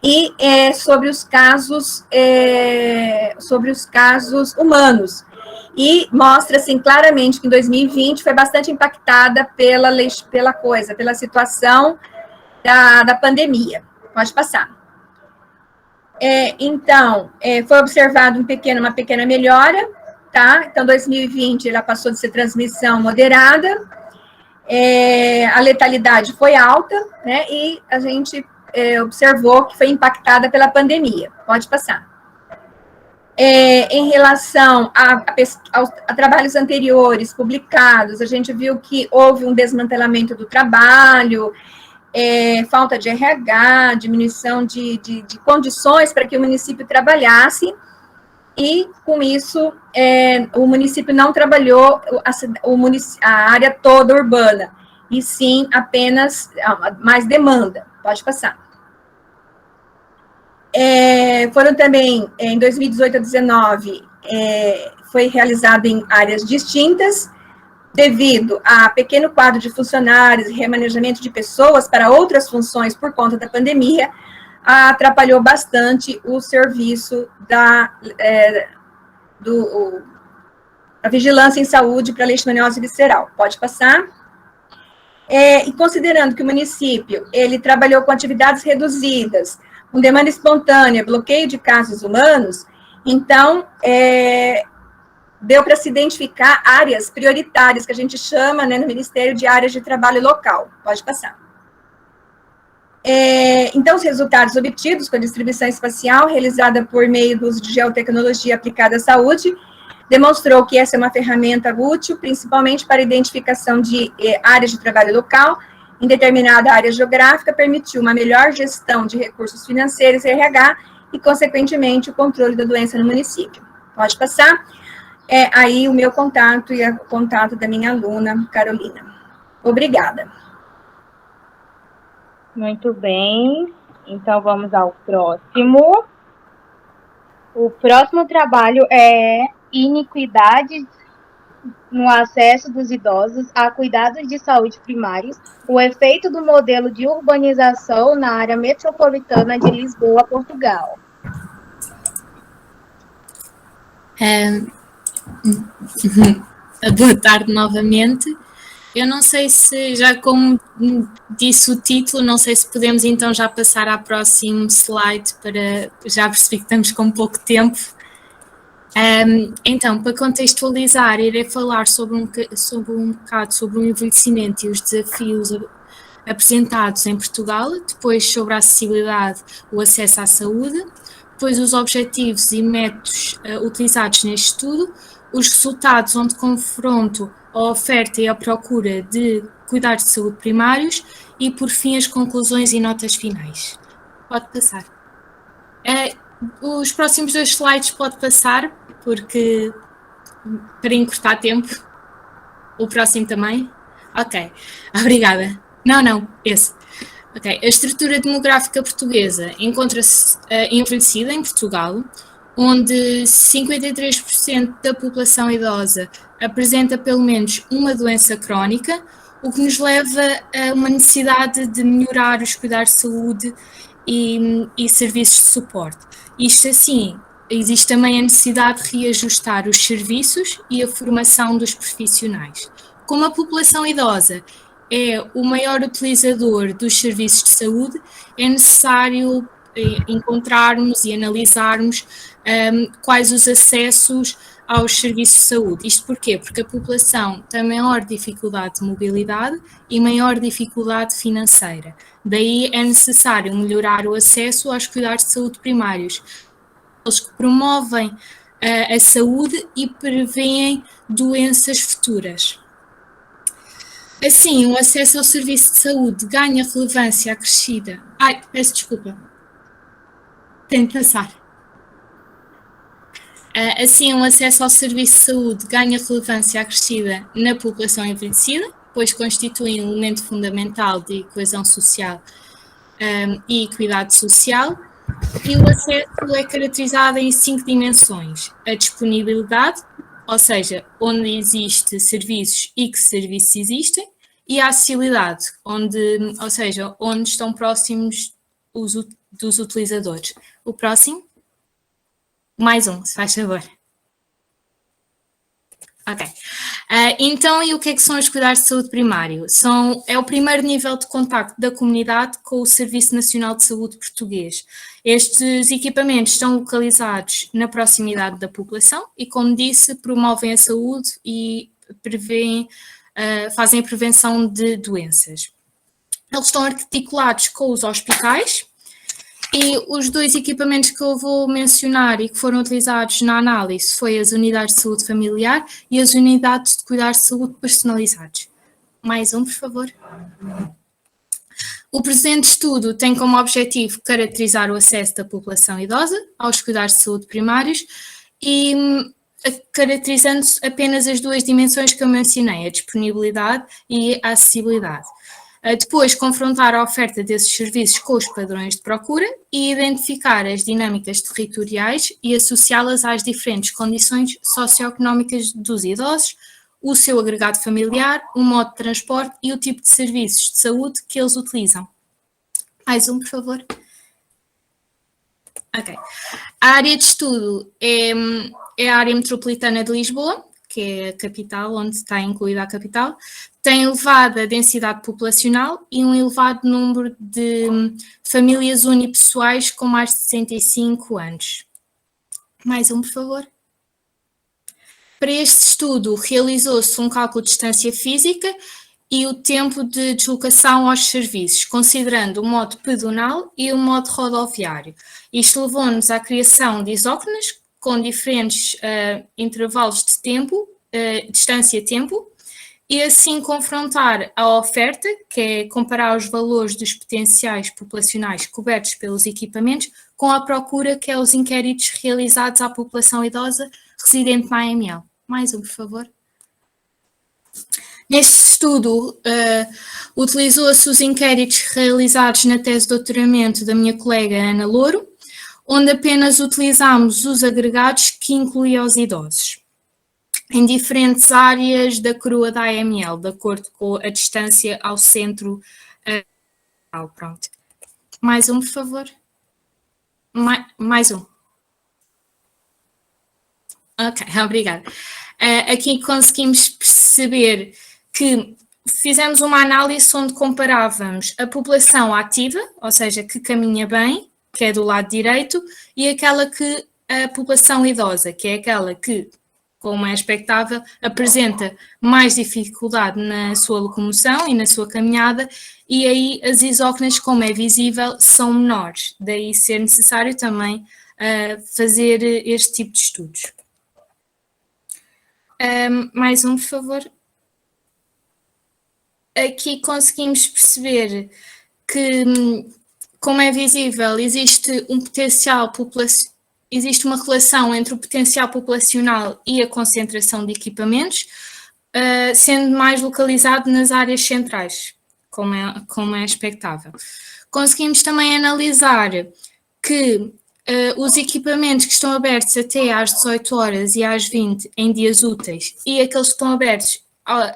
e sobre os casos humanos. E mostra, assim, claramente que em 2020 foi bastante impactada pela situação da pandemia. Pode passar. Então, foi observado uma pequena melhora, tá? Então, 2020, ela passou de ser transmissão moderada, a letalidade foi alta, né? E a gente observou que foi impactada pela pandemia. Pode passar. Em relação a trabalhos anteriores publicados, a gente viu que houve um desmantelamento do trabalho, falta de RH, diminuição de condições para que o município trabalhasse, e com isso o município não trabalhou a área toda urbana, e sim apenas mais demanda. Pode passar. Foram também, em 2018 a 2019, foi realizado em áreas distintas, devido a pequeno quadro de funcionários e remanejamento de pessoas para outras funções por conta da pandemia, atrapalhou bastante o serviço da vigilância em saúde para leishmaniose visceral. Pode passar. E considerando que o município, ele trabalhou com atividades reduzidas, com demanda espontânea, bloqueio de casos humanos, então, deu para se identificar áreas prioritárias, que a gente chama, né, no Ministério, de áreas de trabalho local. Pode passar. Então, os resultados obtidos com a distribuição espacial, realizada por meio do uso de geotecnologia aplicada à saúde, demonstrou que essa é uma ferramenta útil, principalmente para a identificação de áreas de trabalho local, em determinada área geográfica, permitiu uma melhor gestão de recursos financeiros e RH e, consequentemente, o controle da doença no município. Pode passar. Aí o meu contato e o contato da minha aluna, Carolina. Obrigada. Muito bem. Então, vamos ao próximo. O próximo trabalho é iniquidades no acesso dos idosos a cuidados de saúde primários, o efeito do modelo de urbanização na área metropolitana de Lisboa, Portugal. Boa tarde novamente. Eu não sei se, já como disse o título, não sei se podemos então já passar ao próximo slide, já percebi que estamos com pouco tempo. Então, para contextualizar, irei falar sobre um bocado sobre o envelhecimento e os desafios apresentados em Portugal, depois sobre a acessibilidade, o acesso à saúde, depois os objetivos e métodos utilizados neste estudo, os resultados onde confronto a oferta e a procura de cuidados de saúde primários e, por fim, as conclusões e notas finais. Pode passar. Os próximos 2 slides pode passar, porque para encurtar tempo. O próximo também? Ok, obrigada. Não, esse. Ok, a estrutura demográfica portuguesa encontra-se envelhecida em Portugal, onde 53% da população idosa apresenta pelo menos uma doença crónica, o que nos leva a uma necessidade de melhorar os cuidados de saúde e serviços de suporte. Isto assim, existe também a necessidade de reajustar os serviços e a formação dos profissionais. Como a população idosa é o maior utilizador dos serviços de saúde, é necessário encontrarmos e analisarmos quais os acessos aos serviços de saúde. Isto porquê? Porque a população tem maior dificuldade de mobilidade e maior dificuldade financeira. Daí é necessário melhorar o acesso aos cuidados de saúde primários, eles que promovem a saúde e prevêem doenças futuras. Assim, o acesso ao serviço de saúde ganha relevância acrescida. Peço desculpa. Tenho de passar. Assim, o acesso ao serviço de saúde ganha relevância acrescida na população envelhecida, pois constitui um elemento fundamental de coesão social e equidade social, e o acesso é caracterizado em 5 dimensões: a disponibilidade, ou seja, onde existe serviços e que serviços existem, e a acessibilidade, ou seja, onde estão próximos dos utilizadores. O próximo? Mais um, se faz favor. Ok. Então, e o que é que são os cuidados de saúde primário? É o primeiro nível de contacto da comunidade com o Serviço Nacional de Saúde português. Estes equipamentos estão localizados na proximidade da população e, como disse, promovem a saúde e fazem a prevenção de doenças. Eles estão articulados com os hospitais. E os 2 equipamentos que eu vou mencionar e que foram utilizados na análise foi as unidades de saúde familiar e as unidades de cuidados de saúde personalizados. Mais um, por favor. O presente estudo tem como objetivo caracterizar o acesso da população idosa aos cuidados de saúde primários e caracterizando apenas as 2 dimensões que eu mencionei, a disponibilidade e a acessibilidade. Depois, confrontar a oferta desses serviços com os padrões de procura e identificar as dinâmicas territoriais e associá-las às diferentes condições socioeconómicas dos idosos, o seu agregado familiar, o modo de transporte e o tipo de serviços de saúde que eles utilizam. Mais um, por favor. Ok. A área de estudo é a área metropolitana de Lisboa, que é a capital, onde está incluída a capital, tem elevada densidade populacional e um elevado número de famílias unipessoais com mais de 65 anos. Mais um, por favor. Para este estudo, realizou-se um cálculo de distância física e o tempo de deslocação aos serviços, considerando o modo pedonal e o modo rodoviário. Isto levou-nos à criação de isócrones com diferentes intervalos de tempo, distância-tempo, e assim confrontar a oferta, que é comparar os valores dos potenciais populacionais cobertos pelos equipamentos, com a procura, que é os inquéritos realizados à população idosa residente na AML. Mais um, por favor. Neste estudo, utilizou-se os inquéritos realizados na tese de doutoramento da minha colega Ana Louro, onde apenas utilizámos os agregados que incluíam os idosos, em diferentes áreas da coroa da AML, de acordo com a distância ao centro. Pronto. Mais um, por favor. Mais um. Ok, obrigada. Aqui conseguimos perceber que fizemos uma análise onde comparávamos a população ativa, ou seja, que caminha bem, que é do lado direito, e aquela que a população idosa, que é aquela que, como é expectável, apresenta mais dificuldade na sua locomoção e na sua caminhada, e aí as isócronas, como é visível, são menores. Daí ser necessário também fazer este tipo de estudos. Mais um, por favor. Aqui conseguimos perceber que, como é visível, existe uma relação entre o potencial populacional e a concentração de equipamentos, sendo mais localizado nas áreas centrais, como é expectável. Conseguimos também analisar que os equipamentos que estão abertos até às 18 horas e às 20 em dias úteis e aqueles que estão abertos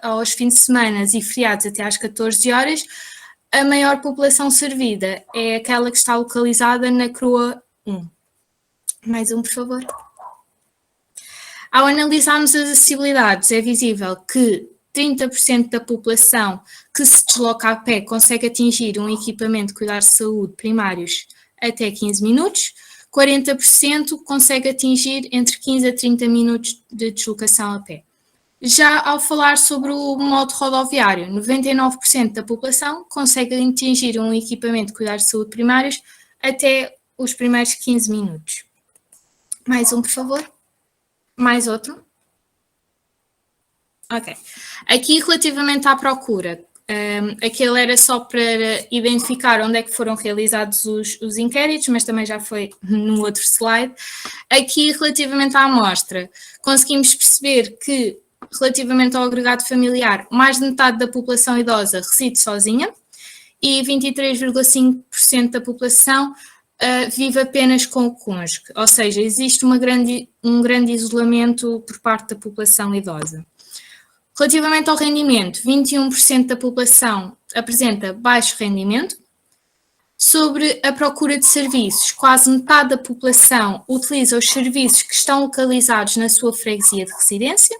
aos fins de semana e feriados até às 14 horas, a maior população servida é aquela que está localizada na CROA 1. Mais um, por favor. Ao analisarmos as acessibilidades, é visível que 30% da população que se desloca a pé consegue atingir um equipamento de cuidados de saúde primários até 15 minutos, 40% consegue atingir entre 15 a 30 minutos de deslocação a pé. Já ao falar sobre o modo rodoviário, 99% da população consegue atingir um equipamento de cuidados de saúde primários até os primeiros 15 minutos. Mais um, por favor. Mais outro. Ok. Aqui, relativamente à procura, aquele era só para identificar onde é que foram realizados os inquéritos, mas também já foi no outro slide. Aqui, relativamente à amostra, conseguimos perceber que, relativamente ao agregado familiar, mais de metade da população idosa reside sozinha e 23,5% da população vive apenas com o cônjuge, ou seja, existe um grande isolamento por parte da população idosa. Relativamente ao rendimento, 21% da população apresenta baixo rendimento. Sobre a procura de serviços, quase metade da população utiliza os serviços que estão localizados na sua freguesia de residência.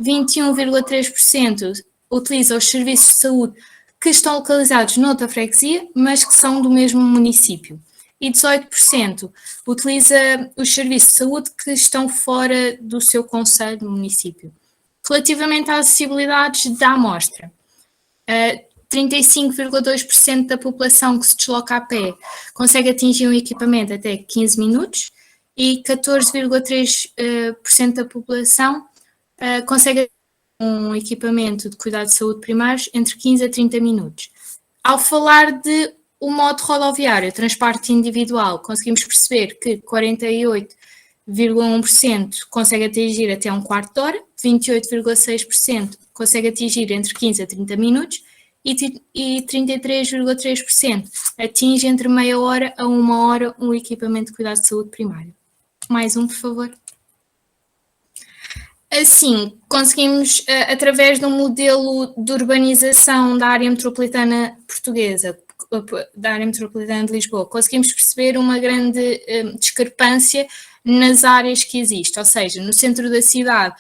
21,3% utiliza os serviços de saúde que estão localizados noutra freguesia, mas que são do mesmo município. E 18% utiliza os serviços de saúde que estão fora do seu concelho, do município. Relativamente às acessibilidades da amostra, 35,2% da população que se desloca a pé consegue atingir um equipamento até 15 minutos e 14,3% da população consegue um equipamento de cuidados de saúde primários entre 15 a 30 minutos. Ao falar de o modo rodoviário, transporte individual, conseguimos perceber que 48,1% consegue atingir até um quarto de hora, 28,6% consegue atingir entre 15 a 30 minutos e 33,3% atinge entre meia hora a uma hora um equipamento de cuidados de saúde primário. Mais um, por favor. Assim, conseguimos, através de um modelo de urbanização da área metropolitana portuguesa, da área metropolitana de Lisboa, conseguimos perceber uma grande discrepância nas áreas que existe, ou seja, no centro da cidade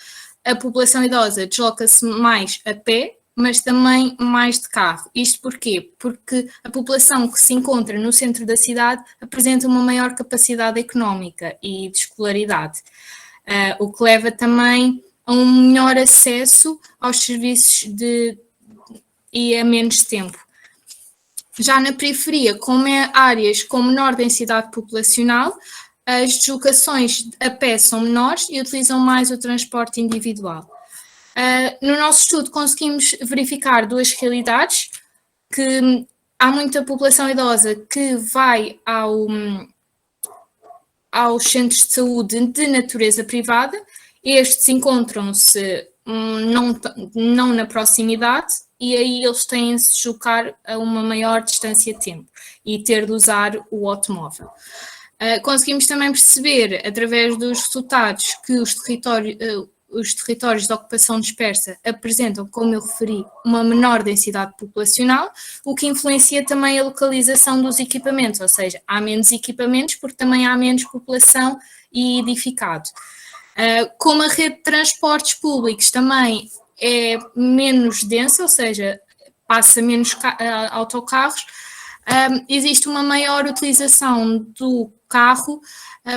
a população idosa desloca-se mais a pé, mas também mais de carro. Isto porquê? Porque a população que se encontra no centro da cidade apresenta uma maior capacidade económica e de escolaridade, o que leva também a um melhor acesso aos serviços e a menos tempo. Já na periferia, como é áreas com menor densidade populacional, as deslocações a pé são menores e utilizam mais o transporte individual. No nosso estudo conseguimos verificar duas realidades, que há muita população idosa que vai aos centros de saúde de natureza privada. Estes encontram-se não na proximidade e aí eles têm de se deslocar a uma maior distância de tempo e ter de usar o automóvel. Conseguimos também perceber, através dos resultados, que os territórios de ocupação dispersa apresentam, como eu referi, uma menor densidade populacional, o que influencia também a localização dos equipamentos, ou seja, há menos equipamentos porque também há menos população e edificado. Como a rede de transportes públicos também é menos densa, ou seja, passa menos autocarros, existe uma maior utilização do carro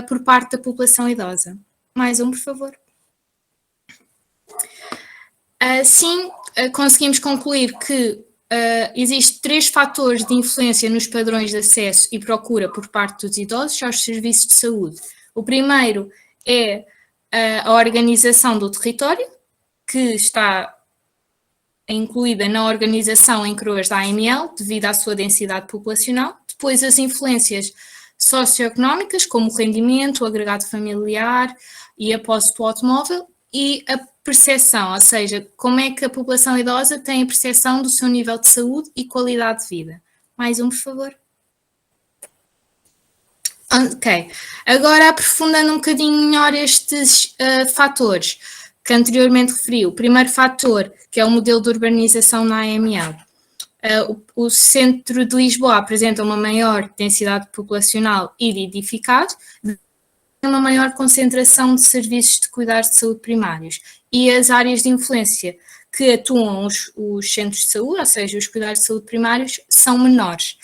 por parte da população idosa. Mais um, por favor. Assim, conseguimos concluir que existem 3 fatores de influência nos padrões de acesso e procura por parte dos idosos aos serviços de saúde. O primeiro é a organização do território, que está incluída na organização em CROAS da AML, devido à sua densidade populacional. Depois, as influências socioeconómicas, como o rendimento, o agregado familiar e a posse do automóvel, e a percepção, ou seja, como é que a população idosa tem a percepção do seu nível de saúde e qualidade de vida. Mais um, por favor. Ok, agora aprofundando um bocadinho melhor estes fatores que anteriormente referi. O primeiro fator, que é o modelo de urbanização na AML. O centro de Lisboa apresenta uma maior densidade populacional e de edificado, uma maior concentração de serviços de cuidados de saúde primários, e as áreas de influência que atuam os centros de saúde, ou seja, os cuidados de saúde primários, são menores.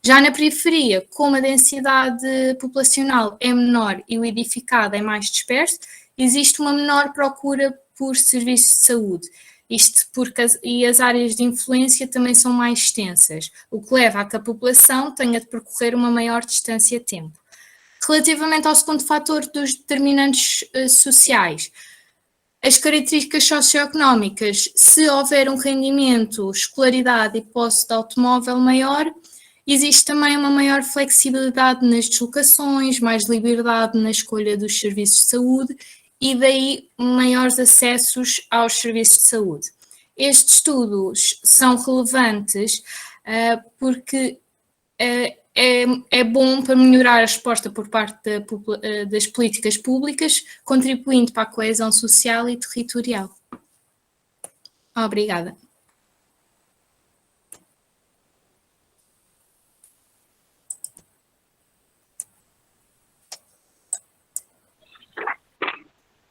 Já na periferia, como a densidade populacional é menor e o edificado é mais disperso, existe uma menor procura por serviços de saúde. Isto porque as áreas de influência também são mais extensas, o que leva a que a população tenha de percorrer uma maior distância de tempo. Relativamente ao segundo fator dos determinantes sociais, as características socioeconómicas, se houver um rendimento, escolaridade e posse de automóvel maior, existe também uma maior flexibilidade nas deslocações, mais liberdade na escolha dos serviços de saúde e daí maiores acessos aos serviços de saúde. Estes estudos são relevantes porque é bom para melhorar a resposta por parte das políticas públicas, contribuindo para a coesão social e territorial. Obrigada.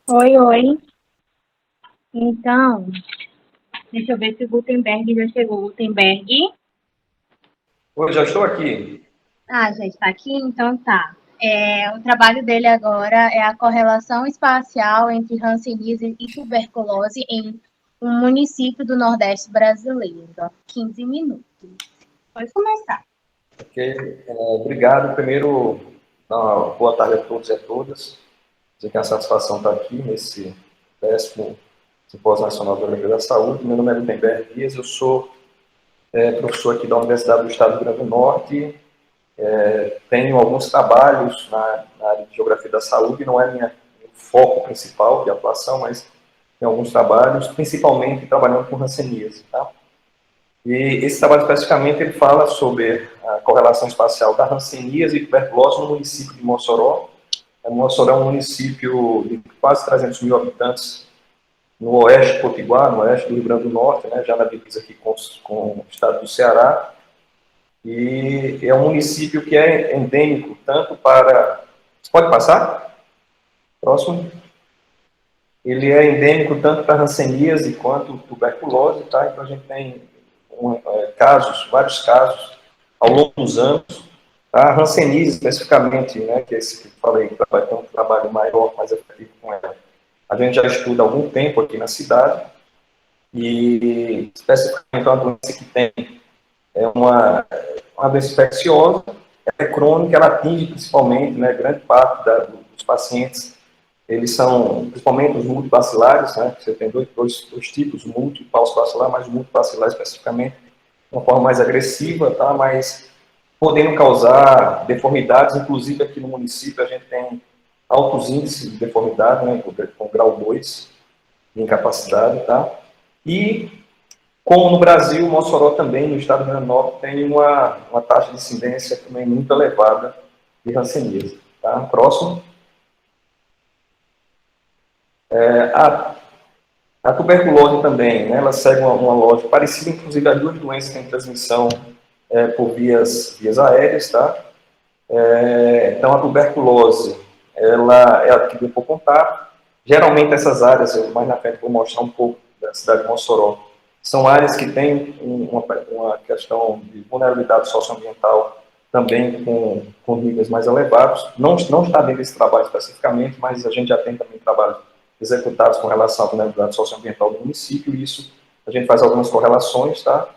Oi. Então, deixa eu ver se o Gutenberg já chegou. Gutenberg? Oi, já estou aqui. Ah, já está aqui? Então tá. O trabalho dele agora é a correlação espacial entre hanseníase e tuberculose em um município do Nordeste brasileiro. 15 minutos. Pode começar. Ok, obrigado. Primeiro, boa tarde a todos e a todas. Dizer que é uma satisfação estar aqui nesse 10º Simpósio Nacional de Biologia da Saúde. Meu nome é Gutenberg Dias, eu sou professor aqui da Universidade do Estado do Rio Grande do Norte. Tenho alguns trabalhos na área de Geografia da Saúde, não é meu foco principal de atuação, mas tenho alguns trabalhos, principalmente trabalhando com hanseníase, tá? E esse trabalho especificamente ele fala sobre a correlação espacial da hanseníase e tuberculose no município de Mossoró. Mossoró é um município de quase 300 mil habitantes no oeste potiguar, no oeste do Rio Grande do Norte, né, já na divisa aqui com o estado do Ceará. E é um município que é endêmico tanto para... Você pode passar? Próximo. Ele é endêmico tanto para hanseníase quanto tuberculose, tá? Então a gente tem vários casos ao longo dos anos. A hanseníase, especificamente, né, que é esse que eu falei, que vai ter um trabalho maior, mais efetivo com ela. A gente já estuda há algum tempo aqui na cidade, e especificamente uma doença que tem uma doença infecciosa, é crônica, ela atinge principalmente, né, grande parte dos pacientes, eles são, principalmente os multibacilares, né, você tem dois tipos, multi e paucibacilar, mas o multibacilar especificamente, de uma forma mais agressiva, tá, mas podendo causar deformidades, inclusive aqui no município a gente tem altos índices de deformidade, né, com grau 2 de incapacidade, tá? E, como no Brasil, Mossoró também, no estado do Rio Grande do Norte, tem uma taxa de incidência também muito elevada de hanseníase, tá? Próximo. A tuberculose também, né, ela segue uma lógica parecida, inclusive as duas doenças têm transmissão por vias aéreas, tá? Então, a tuberculose, ela é adquirida por contato. Geralmente, essas áreas, eu mais na frente vou mostrar um pouco da cidade de Mossoró, São áreas que têm uma questão de vulnerabilidade socioambiental também com níveis mais elevados. Não está dentro desse trabalho especificamente, mas a gente já tem também trabalhos executados com relação à vulnerabilidade socioambiental do município, e isso a gente faz algumas correlações, tá?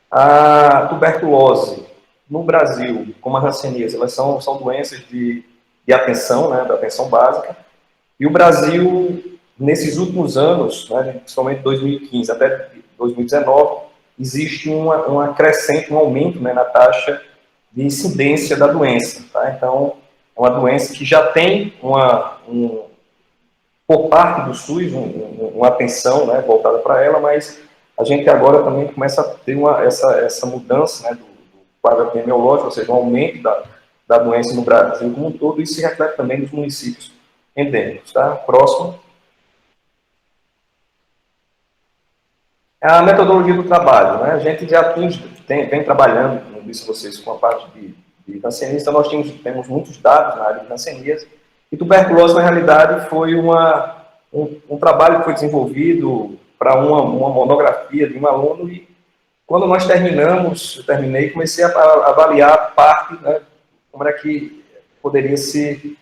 A tuberculose no Brasil, como a hanseníase, elas são doenças de atenção, né, da atenção básica, e o Brasil, nesses últimos anos, né, principalmente 2015 até 2019, existe uma crescente, um aumento, né, na taxa de incidência da doença, tá? Então, é uma doença que já tem por parte do SUS, uma atenção, né, voltada para ela, mas a gente agora também começa a ter essa mudança, né, do quadro epidemiológico, ou seja, um aumento da doença no Brasil como um todo, e se reflete também nos municípios endêmicos. Tá? Próximo. A metodologia do trabalho. Né? A gente já vem trabalhando, como disse vocês, com a parte de hanseníase, então nós temos muitos dados na área de hanseníase, e tuberculose, na realidade, foi um trabalho que foi desenvolvido para uma monografia de um aluno, e quando nós terminamos, eu terminei, comecei a avaliar a parte, né, como era que poderia ser,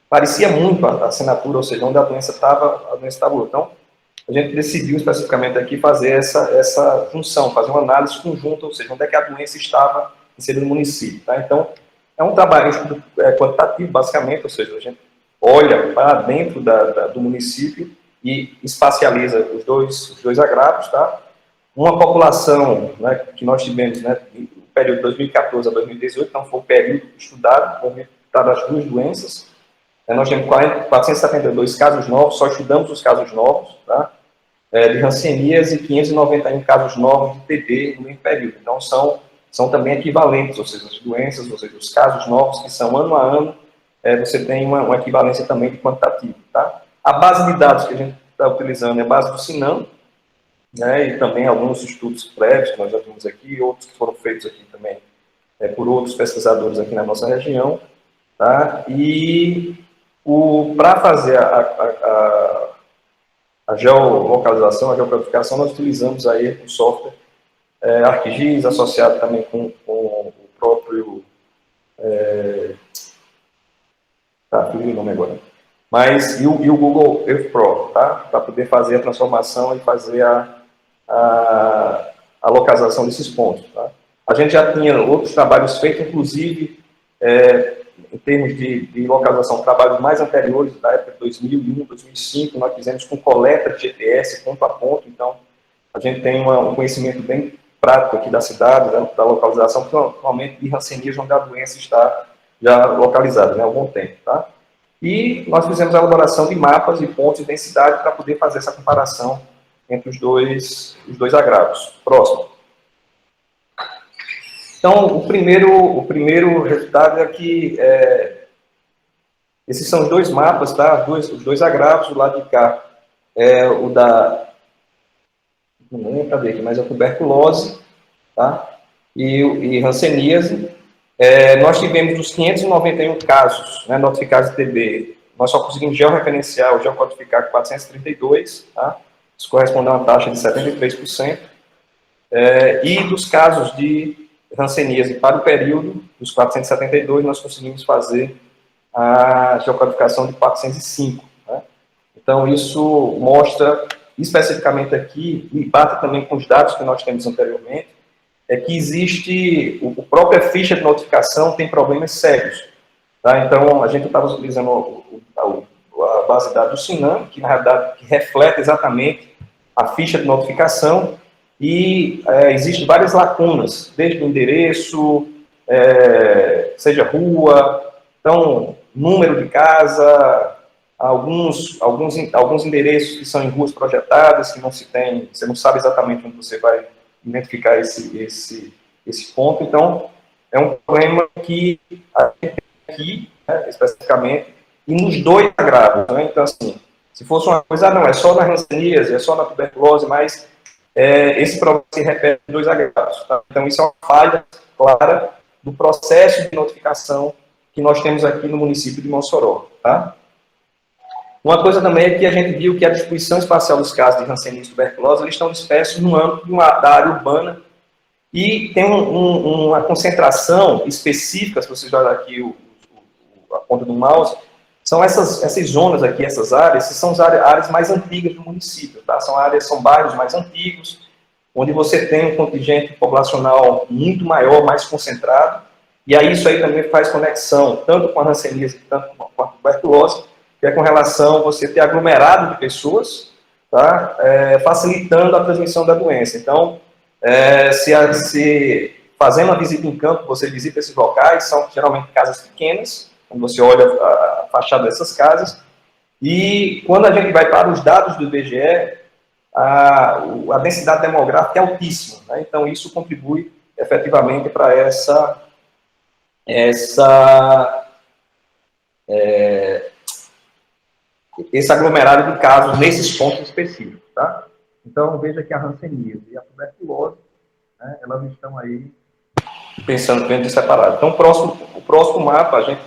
parecia muito a assinatura, ou seja, onde a doença estava. Então, a gente decidiu especificamente aqui fazer essa junção, fazer uma análise conjunta, ou seja, onde é que a doença estava inserida no município. Tá? Então, é um trabalho quantitativo, basicamente, ou seja, a gente olha para dentro do município e espacializa os dois agravos, tá? Uma população, né, que nós tivemos, né, no período de 2014 a 2018, então foi o período estudado, para as duas doenças. Nós temos 472 casos novos, só estudamos os casos novos, tá? De hanseníase, e 591 casos novos de TB no mesmo período. Então, são também equivalentes, ou seja, as doenças, ou seja, os casos novos que são ano a ano, você tem uma equivalência também de quantitativo. Tá? A base de dados que a gente está utilizando é a base do SINAM, né, e também alguns estudos prévios que nós já vimos aqui, outros que foram feitos aqui também por outros pesquisadores aqui na nossa região. Tá? E para fazer a geolocalização, a geocodificação, nós utilizamos aí o software ArcGIS, associado também com o próprio... fugiu o nome agora. Mas, e o Google Earth Pro, tá? Para poder fazer a transformação e fazer a localização desses pontos. Tá? A gente já tinha outros trabalhos feitos, inclusive, em termos de localização, trabalhos mais anteriores, da época de 2001, 2005, nós fizemos com coleta de GPS, ponto a ponto, então a gente tem um conhecimento bem prático aqui da cidade, né, da localização, principalmente de hanseníase, onde a doença está já localizada, né, há algum tempo. Tá? E nós fizemos a elaboração de mapas e pontos de densidade para poder fazer essa comparação entre os dois agravos. Próximo. Então, o primeiro resultado é que esses são os dois mapas, tá? Os dois agravos. Do lado de cá é o da... não lembro para ver aqui, mas é a tuberculose, tá? E hanseníase. Nós tivemos dos 591 casos, né, notificados de TB, nós só conseguimos georreferenciar ou geocodificar 432, tá? Isso corresponde a uma taxa de 73%. E dos casos de hanseníase para o período, dos 472, nós conseguimos fazer a geocodificação de 405. Né? Então, isso mostra, especificamente aqui, e bate também com os dados que nós temos anteriormente, que existe, a própria ficha de notificação tem problemas sérios. Tá? Então, a gente estava utilizando a base de dados do SINAM, que na realidade reflete exatamente a ficha de notificação, e existem várias lacunas, desde o endereço, seja rua, então, número de casa, alguns endereços que são em ruas projetadas, que não se tem, você não sabe exatamente onde você vai identificar esse ponto. Então, é um problema que a gente tem aqui, né, especificamente, e nos dois agravos. Né? Então, assim, se fosse uma coisa, não, é só na hanseníase, é só na tuberculose, mas esse problema se repete em dois agravos. Tá? Então, isso é uma falha clara do processo de notificação que nós temos aqui no município de Mossoró. Tá? Uma coisa também é que a gente viu que a distribuição espacial dos casos de hanseníase e tuberculose, eles estão dispersos no âmbito da área urbana e tem uma concentração específica, se vocês olharem aqui a ponta do mouse, são essas zonas aqui, essas áreas, que são as áreas mais antigas do município, tá? São bairros mais antigos, onde você tem um contingente populacional muito maior, mais concentrado, e aí isso aí também faz conexão, tanto com a hanseníase, tanto com a tuberculose, que é com relação a você ter aglomerado de pessoas, tá? Facilitando a transmissão da doença. Então, se fazendo uma visita em campo, você visita esses locais, são geralmente casas pequenas, quando você olha a fachada dessas casas, e quando a gente vai para os dados do IBGE, a densidade demográfica é altíssima, né? Então isso contribui efetivamente para esse aglomerado de casos nesses pontos específicos, tá? Então veja que a hanseníase e a tuberculose, né, elas estão aí pensando dentro de separado. Então o próximo mapa a gente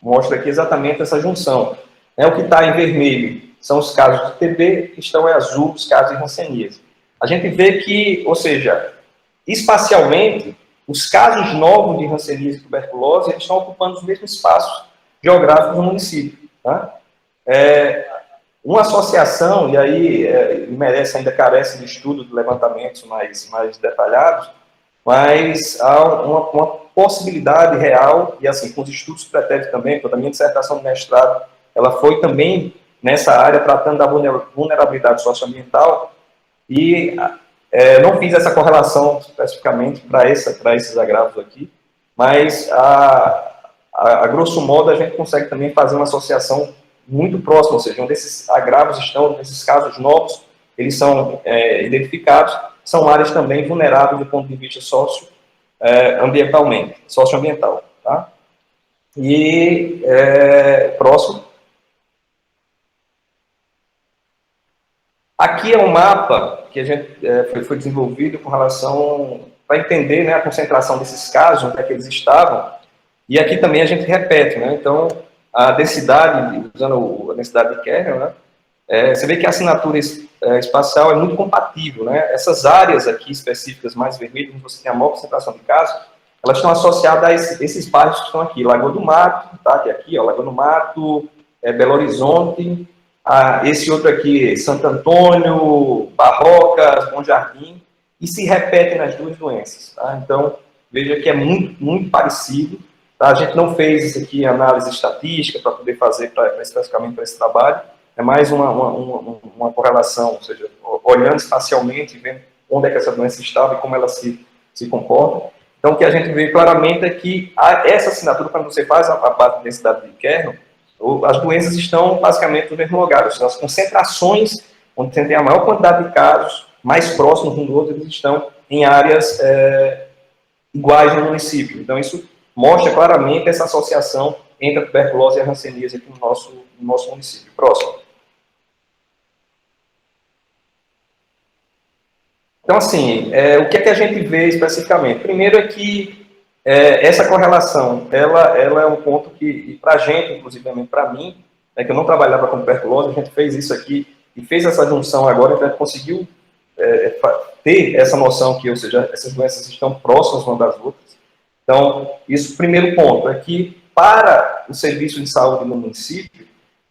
mostra aqui exatamente essa junção. O que está em vermelho são os casos de TB, que estão em azul os casos de hanseníase. A gente vê que, ou seja, espacialmente, os casos novos de hanseníase e tuberculose eles estão ocupando os mesmos espaços geográficos do município. Tá? Uma associação, e aí ainda carece de estudo, de levantamentos mais detalhados, mas há uma possibilidade real, e assim, com os estudos pretéritos também, porque a minha dissertação de mestrado, ela foi também nessa área, tratando da vulnerabilidade socioambiental, e não fiz essa correlação especificamente para esses agravos aqui, mas a grosso modo a gente consegue também fazer uma associação muito próxima, ou seja, onde esses agravos estão, nesses casos novos, eles são identificados, são áreas também vulneráveis do ponto de vista socioambiental, tá? E próximo. Aqui é um mapa que a gente foi desenvolvido com relação para entender, né, a concentração desses casos, onde é que eles estavam, e aqui também a gente repete, né? Então a densidade, usando a densidade de Kernel, né, você vê que a assinatura espacial é muito compatível, né? Essas áreas aqui específicas mais vermelhas, onde você tem a maior concentração de casos, elas estão associadas a esses bairros que estão aqui, Lagoa do Mato, tá? Que é aqui, ó, Lagoa do Mato, Belo Horizonte, esse outro aqui, Santo Antônio, Barrocas, Bom Jardim, e se repetem nas duas doenças, tá? Então, veja que é muito, muito parecido, tá? A gente não fez isso aqui, análise estatística, para poder fazer especificamente para esse trabalho, é mais uma correlação, ou seja, olhando espacialmente, vendo onde é que essa doença estava e como ela se comporta. Então, o que a gente vê claramente é que essa assinatura, quando você faz a parte de densidade de Kernel, as doenças estão basicamente no mesmo lugar, ou seja, as concentrações, onde tem a maior quantidade de casos, mais próximos um do outro, eles estão em áreas iguais no município. Então, isso mostra claramente essa associação entre a tuberculose e a hanseníase aqui no nosso município. Próximo. Então, assim, o que é que a gente vê especificamente? Primeiro é que essa correlação, ela é um ponto que, para a gente, inclusive para mim, que eu não trabalhava com tuberculose, a gente fez isso aqui e fez essa junção agora, então a gente conseguiu ter essa noção que, ou seja, essas doenças estão próximas umas das outras. Então, isso, primeiro ponto, é que para o serviço de saúde no município,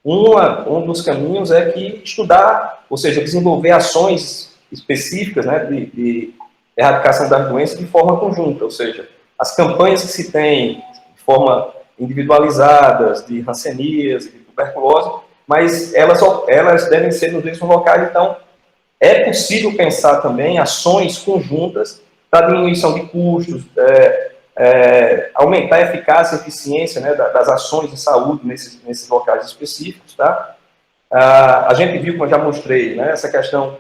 um dos caminhos é que estudar, ou seja, desenvolver ações específicas, né, de erradicação das doenças de forma conjunta, ou seja, as campanhas que se tem de forma individualizadas, de hanseníase, de tuberculose, mas elas devem ser nos mesmos locais, então é possível pensar também ações conjuntas para diminuição de custos, aumentar a eficácia e eficiência, né, das ações de saúde nesses locais específicos, tá? A gente viu, como eu já mostrei, né, essa questão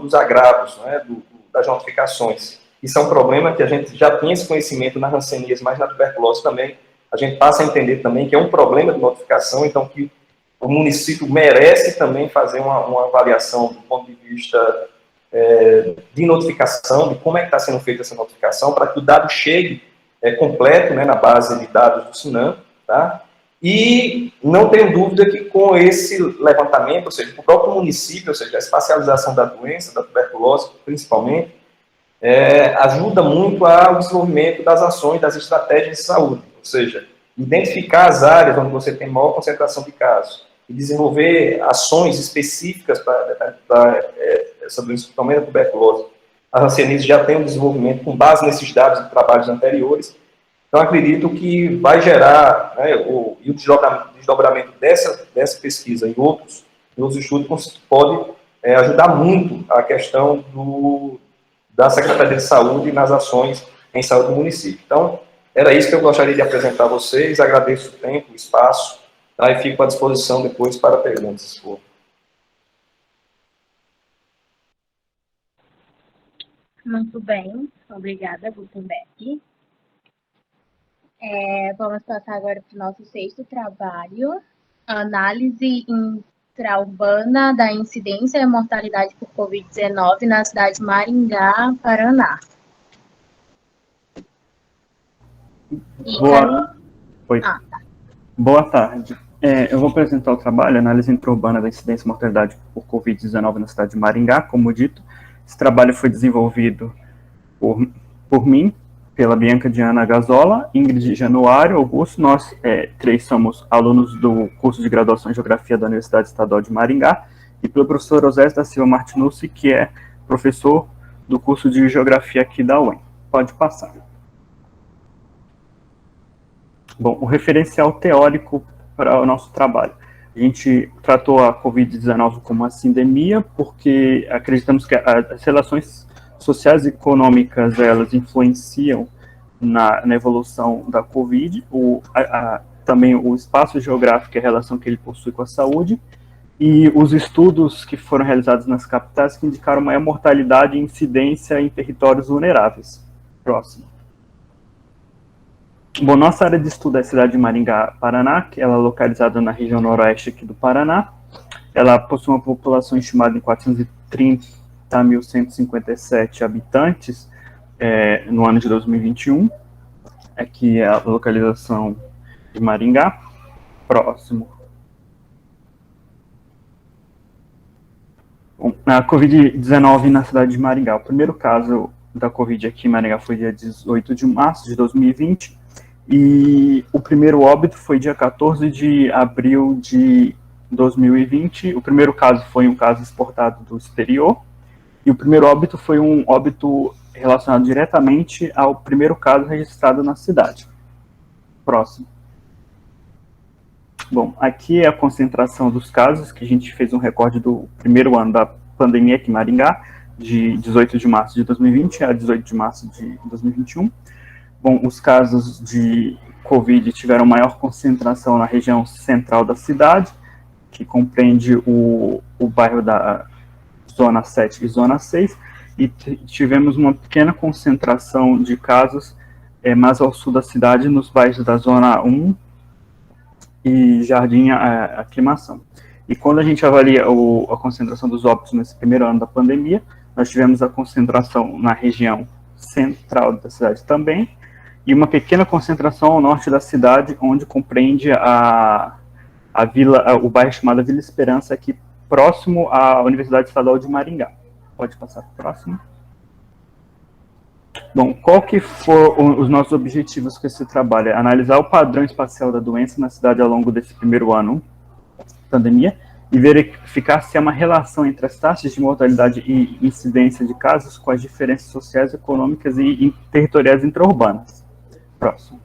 dos agravos, né, das notificações, que são problemas que a gente já tem esse conhecimento na hanseníase, mas na tuberculose também, a gente passa a entender também que é um problema de notificação, então que o município merece também fazer uma avaliação do ponto de vista de notificação, de como é que está sendo feita essa notificação, para que o dado chegue completo, né, na base de dados do SINAM, tá? E não tenho dúvida que com esse levantamento, ou seja, o próprio município, ou seja, a espacialização da doença, da tuberculose, principalmente, ajuda muito ao desenvolvimento das ações, das estratégias de saúde, ou seja, identificar as áreas onde você tem maior concentração de casos e desenvolver ações específicas para essa doença, principalmente a tuberculose. A Hanseníase já tem um desenvolvimento com base nesses dados de trabalhos anteriores, então acredito que vai gerar, né, o desdobramento dessa pesquisa em outros estudos pode ajudar muito a questão da Secretaria de Saúde nas ações em saúde do município. Então, era isso que eu gostaria de apresentar a vocês, agradeço o tempo, o espaço, tá, e fico à disposição depois para perguntas, se for. Muito bem, obrigada, Gutenberg. Vamos passar agora para o nosso 6º trabalho, análise intraurbana da incidência e mortalidade por Covid-19 na cidade de Maringá, Paraná. Boa tarde. Eu vou apresentar o trabalho, análise intraurbana da incidência e mortalidade por Covid-19 na cidade de Maringá, como dito. Esse trabalho foi desenvolvido por mim, pela Bianca Diana Gazola, Ingrid Januário, Augusto. Nós 3 somos alunos do curso de graduação em Geografia da Universidade Estadual de Maringá, e pelo professor Osés da Silva Martinucci, que é professor do curso de Geografia aqui da UEM. Pode passar. Bom, o referencial teórico para o nosso trabalho. A gente tratou a Covid-19 como uma sindemia, porque acreditamos que as relações sociais e econômicas, elas influenciam na evolução da Covid, também o espaço geográfico e a relação que ele possui com a saúde, e os estudos que foram realizados nas capitais que indicaram maior mortalidade e incidência em territórios vulneráveis. Próximo. Bom, nossa área de estudo é a cidade de Maringá, Paraná, que ela é localizada na região noroeste aqui do Paraná. Ela possui uma população estimada em 430.157 habitantes no ano de 2021. Aqui é a localização de Maringá. Próximo. Bom, a Covid-19 na cidade de Maringá. O primeiro caso da Covid aqui em Maringá foi dia 18 de março de 2020. E o primeiro óbito foi dia 14 de abril de 2020. O primeiro caso foi um caso exportado do exterior. E o primeiro óbito foi um óbito relacionado diretamente ao primeiro caso registrado na cidade. Próximo. Bom, aqui é a concentração dos casos, que a gente fez um recorde do primeiro ano da pandemia aqui em Maringá, de 18 de março de 2020 a 18 de março de 2021. Bom, os casos de Covid tiveram maior concentração na região central da cidade, que compreende o bairro da Zona 7 e Zona 6, e tivemos uma pequena concentração de casos mais ao sul da cidade, nos bairros da Zona 1 e Jardim Aclimação. E quando a gente avalia a concentração dos óbitos nesse primeiro ano da pandemia, nós tivemos a concentração na região central da cidade também, e uma pequena concentração ao norte da cidade, onde compreende o bairro chamado Vila Esperança, aqui próximo à Universidade Estadual de Maringá. Pode passar para o próximo. Bom, qual que foram os nossos objetivos com esse trabalho? É analisar o padrão espacial da doença na cidade ao longo desse primeiro ano da pandemia e verificar se há uma relação entre as taxas de mortalidade e incidência de casos com as diferenças sociais, econômicas e territoriais intraurbanas. Próximo.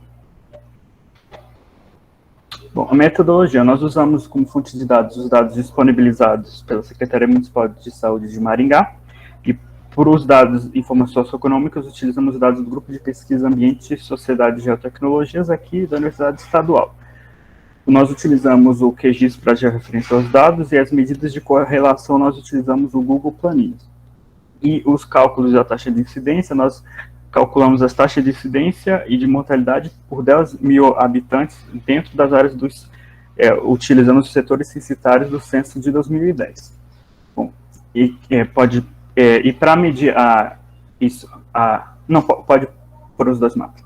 Bom, a metodologia, nós usamos como fonte de dados os dados disponibilizados pela Secretaria Municipal de Saúde de Maringá, e por os dados de informações socioeconômicas, utilizamos os dados do Grupo de Pesquisa Ambiente, Sociedade e Geotecnologias aqui da Universidade Estadual. Nós utilizamos o QGIS para georreferência aos dados, e as medidas de correlação nós utilizamos o Google Planilhas. E os cálculos da taxa de incidência, nós calculamos as taxas de incidência e de mortalidade por 10 mil habitantes dentro das áreas utilizando os setores censitários do censo de 2010. Bom, para medir não, pode pôr os dois mapas.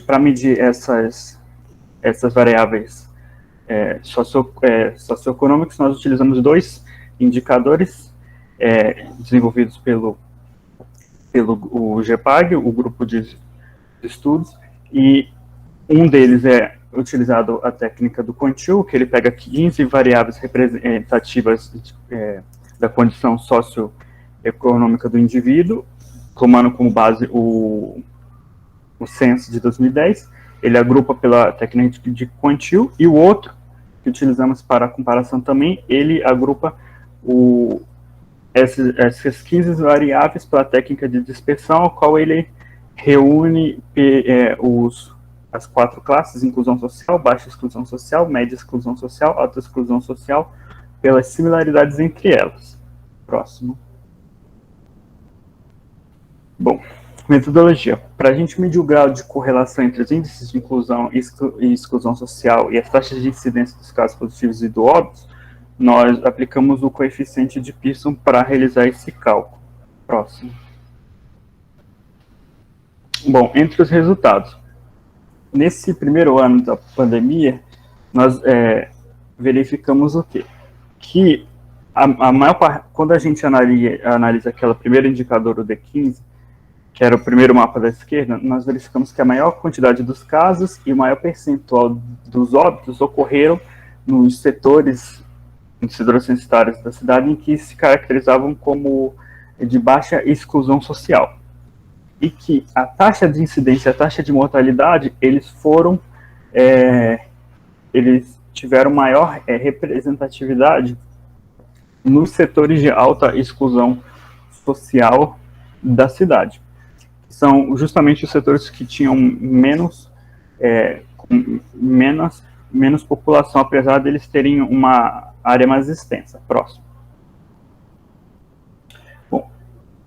Para medir essas variáveis socioeconômicas, nós utilizamos 2 indicadores desenvolvidos pelo o GEPAG, o grupo de estudos, e um deles é utilizado a técnica do Quantile, que ele pega 15 variáveis representativas da condição socioeconômica do indivíduo, tomando como base o censo de 2010, ele agrupa pela técnica de Quantile, e o outro, que utilizamos para a comparação também, ele agrupa essas 15 variáveis pela técnica de dispersão, ao qual ele reúne as 4 classes: inclusão social, baixa exclusão social, média exclusão social, alta exclusão social, pelas similaridades entre elas. Próximo. Bom, metodologia. Para a gente medir o grau de correlação entre os índices de inclusão e exclusão social e as taxas de incidência dos casos positivos e do óbito, nós aplicamos o coeficiente de Pearson para realizar esse cálculo. Próximo. Bom, entre os resultados. Nesse primeiro ano da pandemia, nós verificamos o quê? Que a maior parte, quando a gente analisa aquele primeiro indicador, o D15, que era o primeiro mapa da esquerda, nós verificamos que a maior quantidade dos casos e o maior percentual dos óbitos ocorreram nos setores censitários da cidade em que se caracterizavam como de baixa exclusão social. E que a taxa de incidência e a taxa de mortalidade, eles tiveram maior representatividade nos setores de alta exclusão social da cidade. São justamente os setores que tinham menos população, apesar deles terem uma área mais extensa. Próximo. Bom,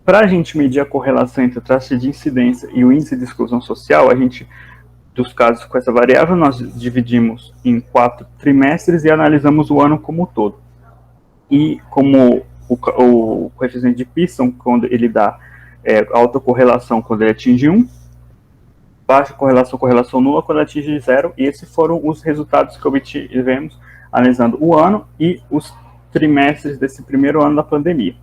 para a gente medir a correlação entre a taxa de incidência e o índice de exclusão social, dos casos com essa variável, nós dividimos em 4 trimestres e analisamos o ano como um todo. E como o coeficiente de Pearson, quando ele dá alta correlação quando ele atinge 1, baixa correlação nula quando ele atinge 0, e esses foram os resultados que obtivemos analisando o ano e os trimestres desse primeiro ano da pandemia,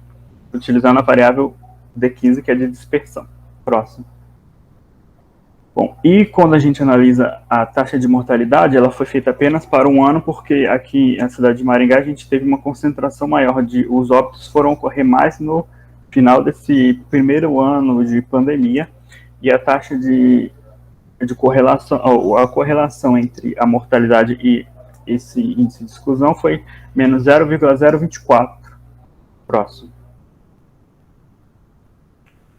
utilizando a variável D15, que é de dispersão. Próximo. Bom, e quando a gente analisa a taxa de mortalidade, ela foi feita apenas para um ano, porque aqui na cidade de Maringá a gente teve uma concentração maior os óbitos foram ocorrer mais no final desse primeiro ano de pandemia, e a taxa de correlação, a correlação entre a mortalidade e esse índice de exclusão foi menos 0,024. Próximo.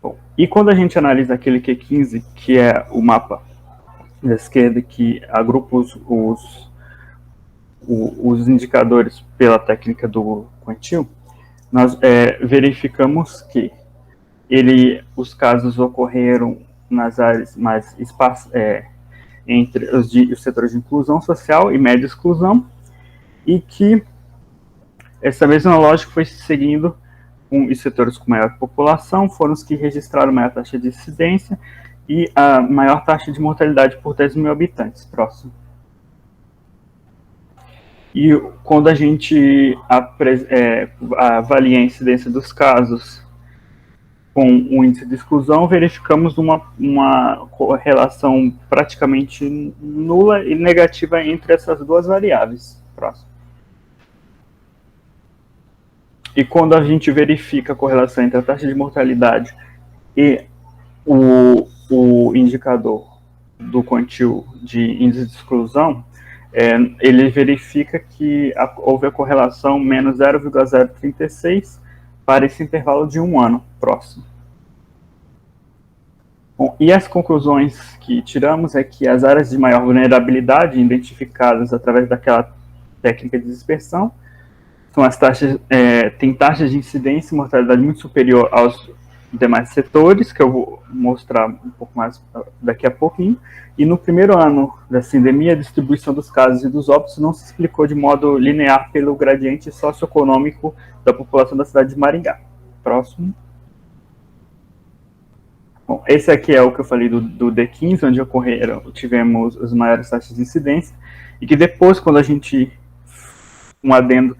Bom, e quando a gente analisa aquele Q15, que é o mapa da esquerda, que agrupa os indicadores pela técnica do Quantile, nós verificamos que os casos ocorreram nas áreas mais entre os setores de inclusão social e média exclusão, e que essa mesma lógica foi seguindo os setores com maior população, foram os que registraram maior taxa de incidência e a maior taxa de mortalidade por 10 mil habitantes. Próximo. E quando a gente avalia a incidência dos casos com o índice de exclusão, verificamos uma correlação praticamente nula e negativa entre essas duas variáveis. Próximo. E quando a gente verifica a correlação entre a taxa de mortalidade e o indicador do Quantile de índice de exclusão, ele verifica que houve a correlação menos 0,036 para esse intervalo de um ano. Próximo. Bom, e as conclusões que tiramos é que as áreas de maior vulnerabilidade identificadas através daquela técnica de dispersão são as taxas, tem taxas de incidência e mortalidade muito superior aos demais setores, que eu vou mostrar um pouco mais daqui a pouquinho. E no primeiro ano da pandemia, a distribuição dos casos e dos óbitos não se explicou de modo linear pelo gradiente socioeconômico da população da cidade de Maringá. Próximo. Bom, esse aqui é o que eu falei do D15, onde tivemos as maiores taxas de incidência, e que depois, quando a gente, um adendo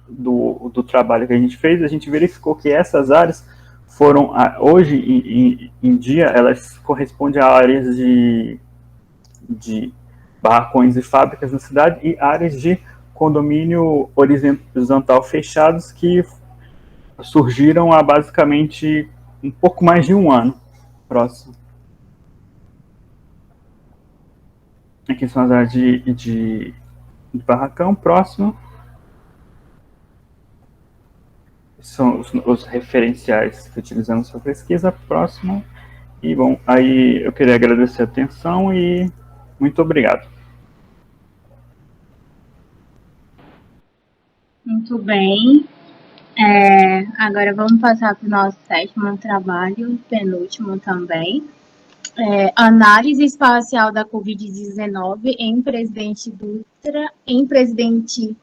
do trabalho que a gente fez, a gente verificou que essas áreas foram, hoje em dia, elas correspondem a áreas de barracões e fábricas na cidade e áreas de condomínio horizontal fechados que surgiram há basicamente um pouco mais de um ano. Próximo. Aqui são as áreas de barracão. Próximo. São os referenciais que utilizamos para pesquisa. Próximo. E, bom, aí eu queria agradecer a atenção e muito obrigado. Muito bem. Agora vamos passar para o nosso 7º trabalho, penúltimo também. Análise espacial da Covid-19 em Presidente Dutra, em Presidente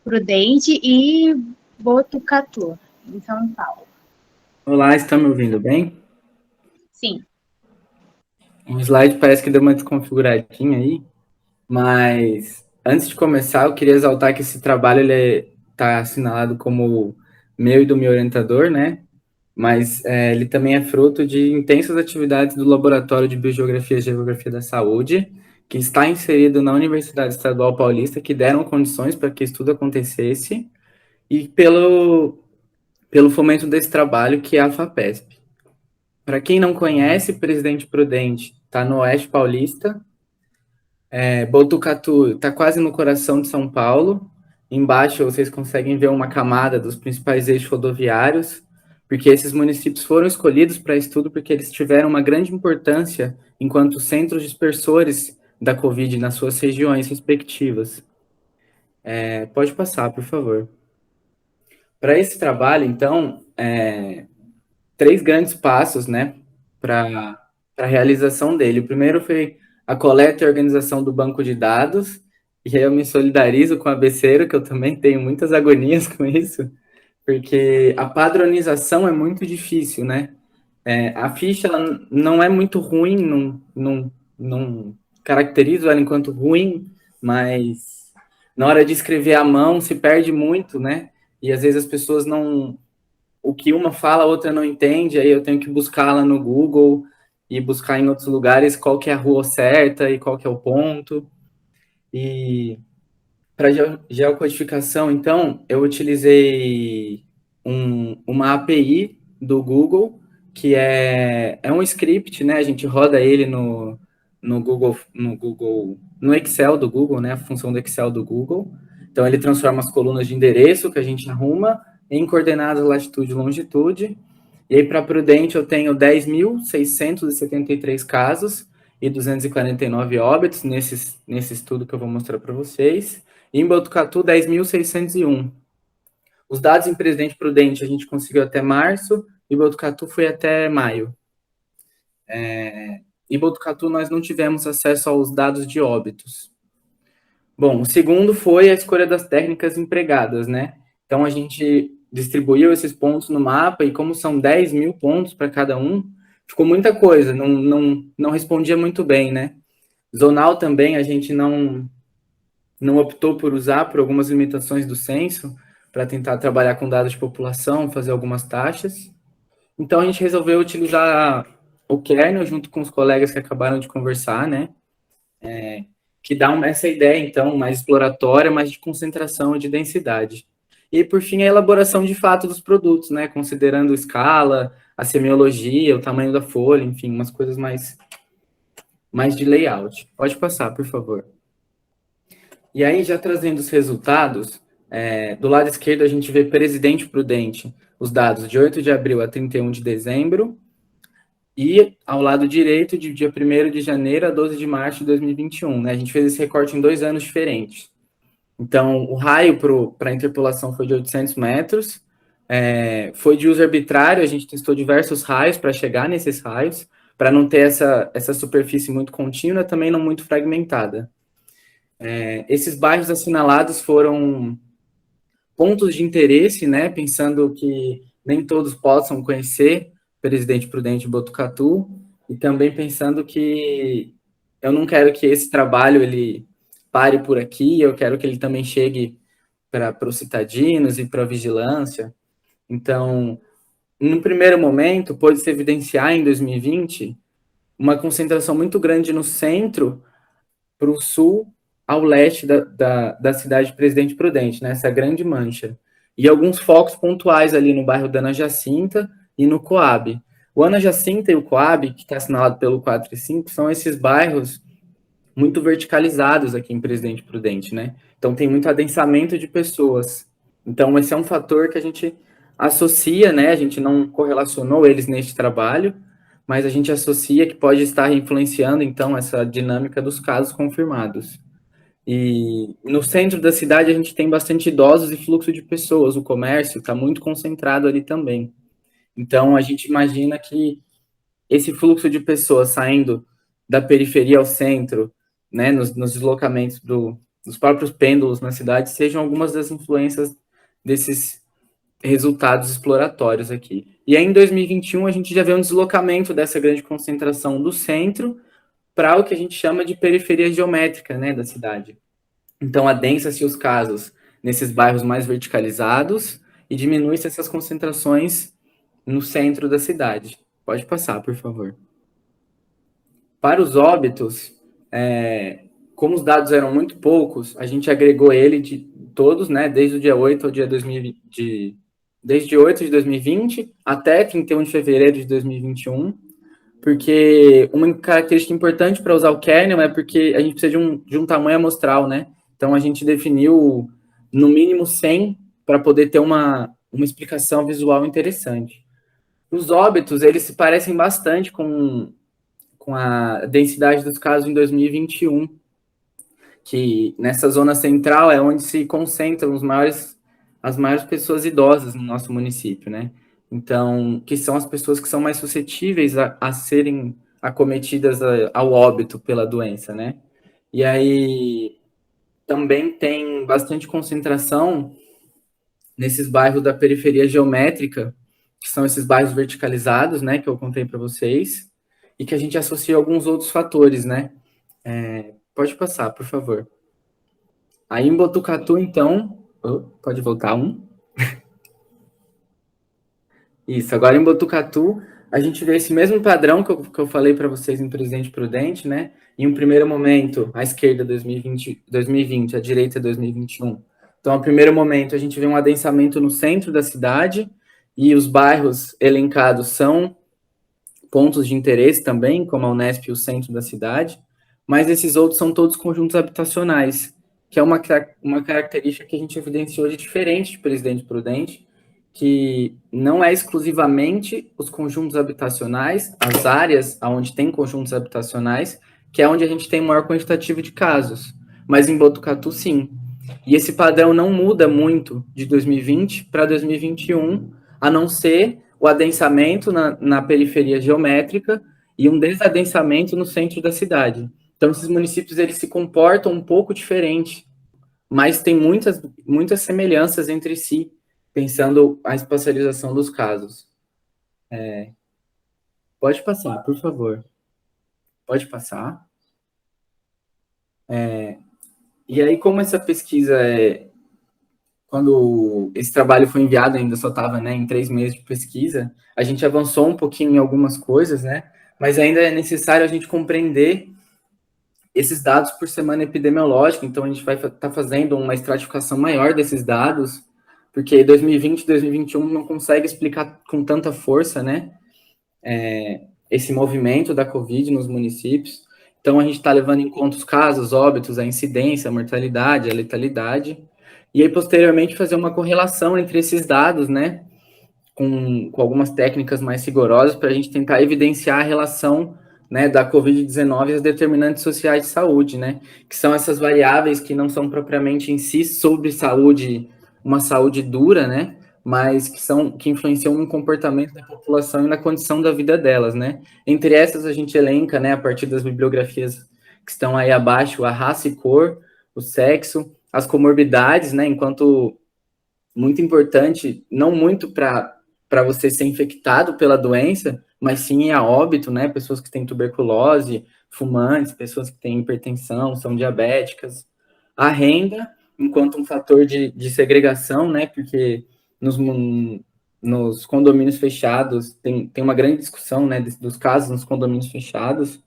Prudente e Botucatu, em São Paulo. Olá, estão me ouvindo bem? Sim. O slide parece que deu uma desconfiguradinha aí, mas antes de começar, eu queria exaltar que esse trabalho está assinalado como meu e do meu orientador, né? Mas ele também é fruto de intensas atividades do Laboratório de Biogeografia e Geografia da Saúde, que está inserido na Universidade Estadual Paulista, que deram condições para que o estudo acontecesse, e pelo fomento desse trabalho, que é a FAPESP. Para quem não conhece, Presidente Prudente está no Oeste Paulista, Botucatu está quase no coração de São Paulo. Embaixo vocês conseguem ver uma camada dos principais eixos rodoviários, porque esses municípios foram escolhidos para estudo porque eles tiveram uma grande importância enquanto centros dispersores da Covid nas suas regiões respectivas. Pode passar, por favor. Para esse trabalho, então, 3 grandes passos, né, para a realização dele. O primeiro foi a coleta e organização do banco de dados, e aí eu me solidarizo com a Beceiro, que eu também tenho muitas agonias com isso, porque a padronização é muito difícil, né? A ficha ela não é muito ruim, não caracterizo ela enquanto ruim, mas na hora de escrever à mão se perde muito, né? E às vezes as pessoas não... O que uma fala, a outra não entende, aí eu tenho que buscar lá no Google e buscar em outros lugares qual que é a rua certa e qual que é o ponto. E para geocodificação, então, eu utilizei uma API do Google, que é um script, né? A gente roda ele no Google, no Excel do Google, né? A função do Excel do Google. Então, ele transforma as colunas de endereço que a gente arruma em coordenadas latitude e longitude. E aí, para Prudente, eu tenho 10.673 casos e 249 óbitos nesse estudo que eu vou mostrar para vocês. E em Botucatu, 10.601. Os dados em Presidente Prudente a gente conseguiu até março, e Botucatu foi até maio. Em Botucatu, nós não tivemos acesso aos dados de óbitos. Bom, o segundo foi a escolha das técnicas empregadas, né? Então, a gente distribuiu esses pontos no mapa, e como são 10.000 pontos para cada um, ficou muita coisa, não respondia muito bem, né? Zonal também a gente não optou por usar, por algumas limitações do censo, para tentar trabalhar com dados de população, fazer algumas taxas. Então, a gente resolveu utilizar o kernel, junto com os colegas que acabaram de conversar, né? Que dá essa ideia, então, mais exploratória, mais de concentração e de densidade. E, por fim, a elaboração de fato dos produtos, né? Considerando escala, a semiologia, o tamanho da folha, enfim, umas coisas mais de layout. Pode passar, por favor. E aí, já trazendo os resultados, do lado esquerdo a gente vê Presidente Prudente, os dados de 8 de abril a 31 de dezembro, e ao lado direito, de dia 1º de janeiro a 12 de março de 2021, né? A gente fez esse recorte em 2 anos diferentes. Então, o raio para a interpolação foi de 800 metros, foi de uso arbitrário, a gente testou diversos raios para chegar nesses raios, para não ter essa superfície muito contínua, também não muito fragmentada. Esses bairros assinalados foram pontos de interesse, né, pensando que nem todos possam conhecer Presidente Prudente em Botucatu, e também pensando que eu não quero que esse trabalho ele pare por aqui, eu quero que ele também chegue para os citadinos e para a vigilância. Então, no primeiro momento, pôde-se evidenciar em 2020 uma concentração muito grande no centro, para o sul, ao leste da cidade de Presidente Prudente, né, essa grande mancha. E alguns focos pontuais ali no bairro da Ana Jacinta e no Coab. O Ana Jacinta e o Coab, que está assinalado pelo 4 e 5, são esses bairros muito verticalizados aqui em Presidente Prudente, né? Então tem muito adensamento de pessoas. Então esse é um fator que a gente associa, né? A gente não correlacionou eles neste trabalho, mas a gente associa que pode estar influenciando, então, essa dinâmica dos casos confirmados. E no centro da cidade a gente tem bastante idosos e fluxo de pessoas, o comércio está muito concentrado ali também. Então a gente imagina que esse fluxo de pessoas saindo da periferia ao centro, né, nos deslocamentos dos próprios pêndulos na cidade, sejam algumas das influências desses resultados exploratórios aqui. E aí, em 2021, a gente já vê um deslocamento dessa grande concentração do centro para o que a gente chama de periferia geométrica, né, da cidade. Então, adensa-se os casos nesses bairros mais verticalizados e diminui-se essas concentrações no centro da cidade. Pode passar, por favor. Para os óbitos, como os dados eram muito poucos, a gente agregou ele de todos, né, desde o dia 8 ao dia 2020, desde 8 de 2020 até 31 de fevereiro de 2021, porque uma característica importante para usar o kernel é porque a gente precisa de um tamanho amostral, né? Então a gente definiu no mínimo 100 para poder ter uma explicação visual interessante. Os óbitos, eles se parecem bastante com a densidade dos casos em 2021, que nessa zona central é onde se concentram as maiores pessoas idosas no nosso município, né? Então, que são as pessoas que são mais suscetíveis a serem acometidas ao óbito pela doença, né? E aí também tem bastante concentração nesses bairros da periferia geométrica, que são esses bairros verticalizados, né, que eu contei para vocês, e que a gente associa a alguns outros fatores, né? Pode passar, por favor. Aí em Botucatu, então... pode voltar um. Isso, agora em Botucatu, a gente vê esse mesmo padrão que eu falei para vocês em Presidente Prudente, né? Em um primeiro momento, a esquerda 2020, a direita 2021. Então, no primeiro momento, a gente vê um adensamento no centro da cidade, e os bairros elencados são pontos de interesse também, como a Unesp e o centro da cidade, mas esses outros são todos conjuntos habitacionais, que é uma característica que a gente evidenciou de diferente de Presidente Prudente, que não é exclusivamente os conjuntos habitacionais, as áreas onde tem conjuntos habitacionais, que é onde a gente tem maior quantitativo de casos, mas em Botucatu, sim. E esse padrão não muda muito de 2020 para 2021, a não ser o adensamento na periferia geométrica e um desadensamento no centro da cidade. Então, esses municípios eles se comportam um pouco diferente, mas tem muitas semelhanças entre si, pensando a espacialização dos casos. Pode passar, por favor. Pode passar. E aí, como essa pesquisa quando esse trabalho foi enviado, ainda só estava, né, em 3 meses de pesquisa, a gente avançou um pouquinho em algumas coisas, né, mas ainda é necessário a gente compreender esses dados por semana epidemiológica, então a gente vai estar fazendo uma estratificação maior desses dados, porque 2020 e 2021 não consegue explicar com tanta força, né, esse movimento da Covid nos municípios. Então, a gente está levando em conta os casos, óbitos, a incidência, a mortalidade, a letalidade, e aí, posteriormente, fazer uma correlação entre esses dados, né, com algumas técnicas mais rigorosas para a gente tentar evidenciar a relação, né, da Covid-19 e as determinantes sociais de saúde, né, que são essas variáveis que não são propriamente em si sobre saúde, uma saúde dura, né, mas que influenciam no comportamento da população e na condição da vida delas, né. Entre essas, a gente elenca, né, a partir das bibliografias que estão aí abaixo, a raça e cor, o sexo, as comorbidades, né, enquanto muito importante, não muito para para você ser infectado pela doença, mas sim a óbito, né? Pessoas que têm tuberculose, fumantes, pessoas que têm hipertensão, são diabéticas. A renda, enquanto um fator de segregação, né? Porque nos condomínios fechados tem uma grande discussão, né? Dos casos nos condomínios fechados.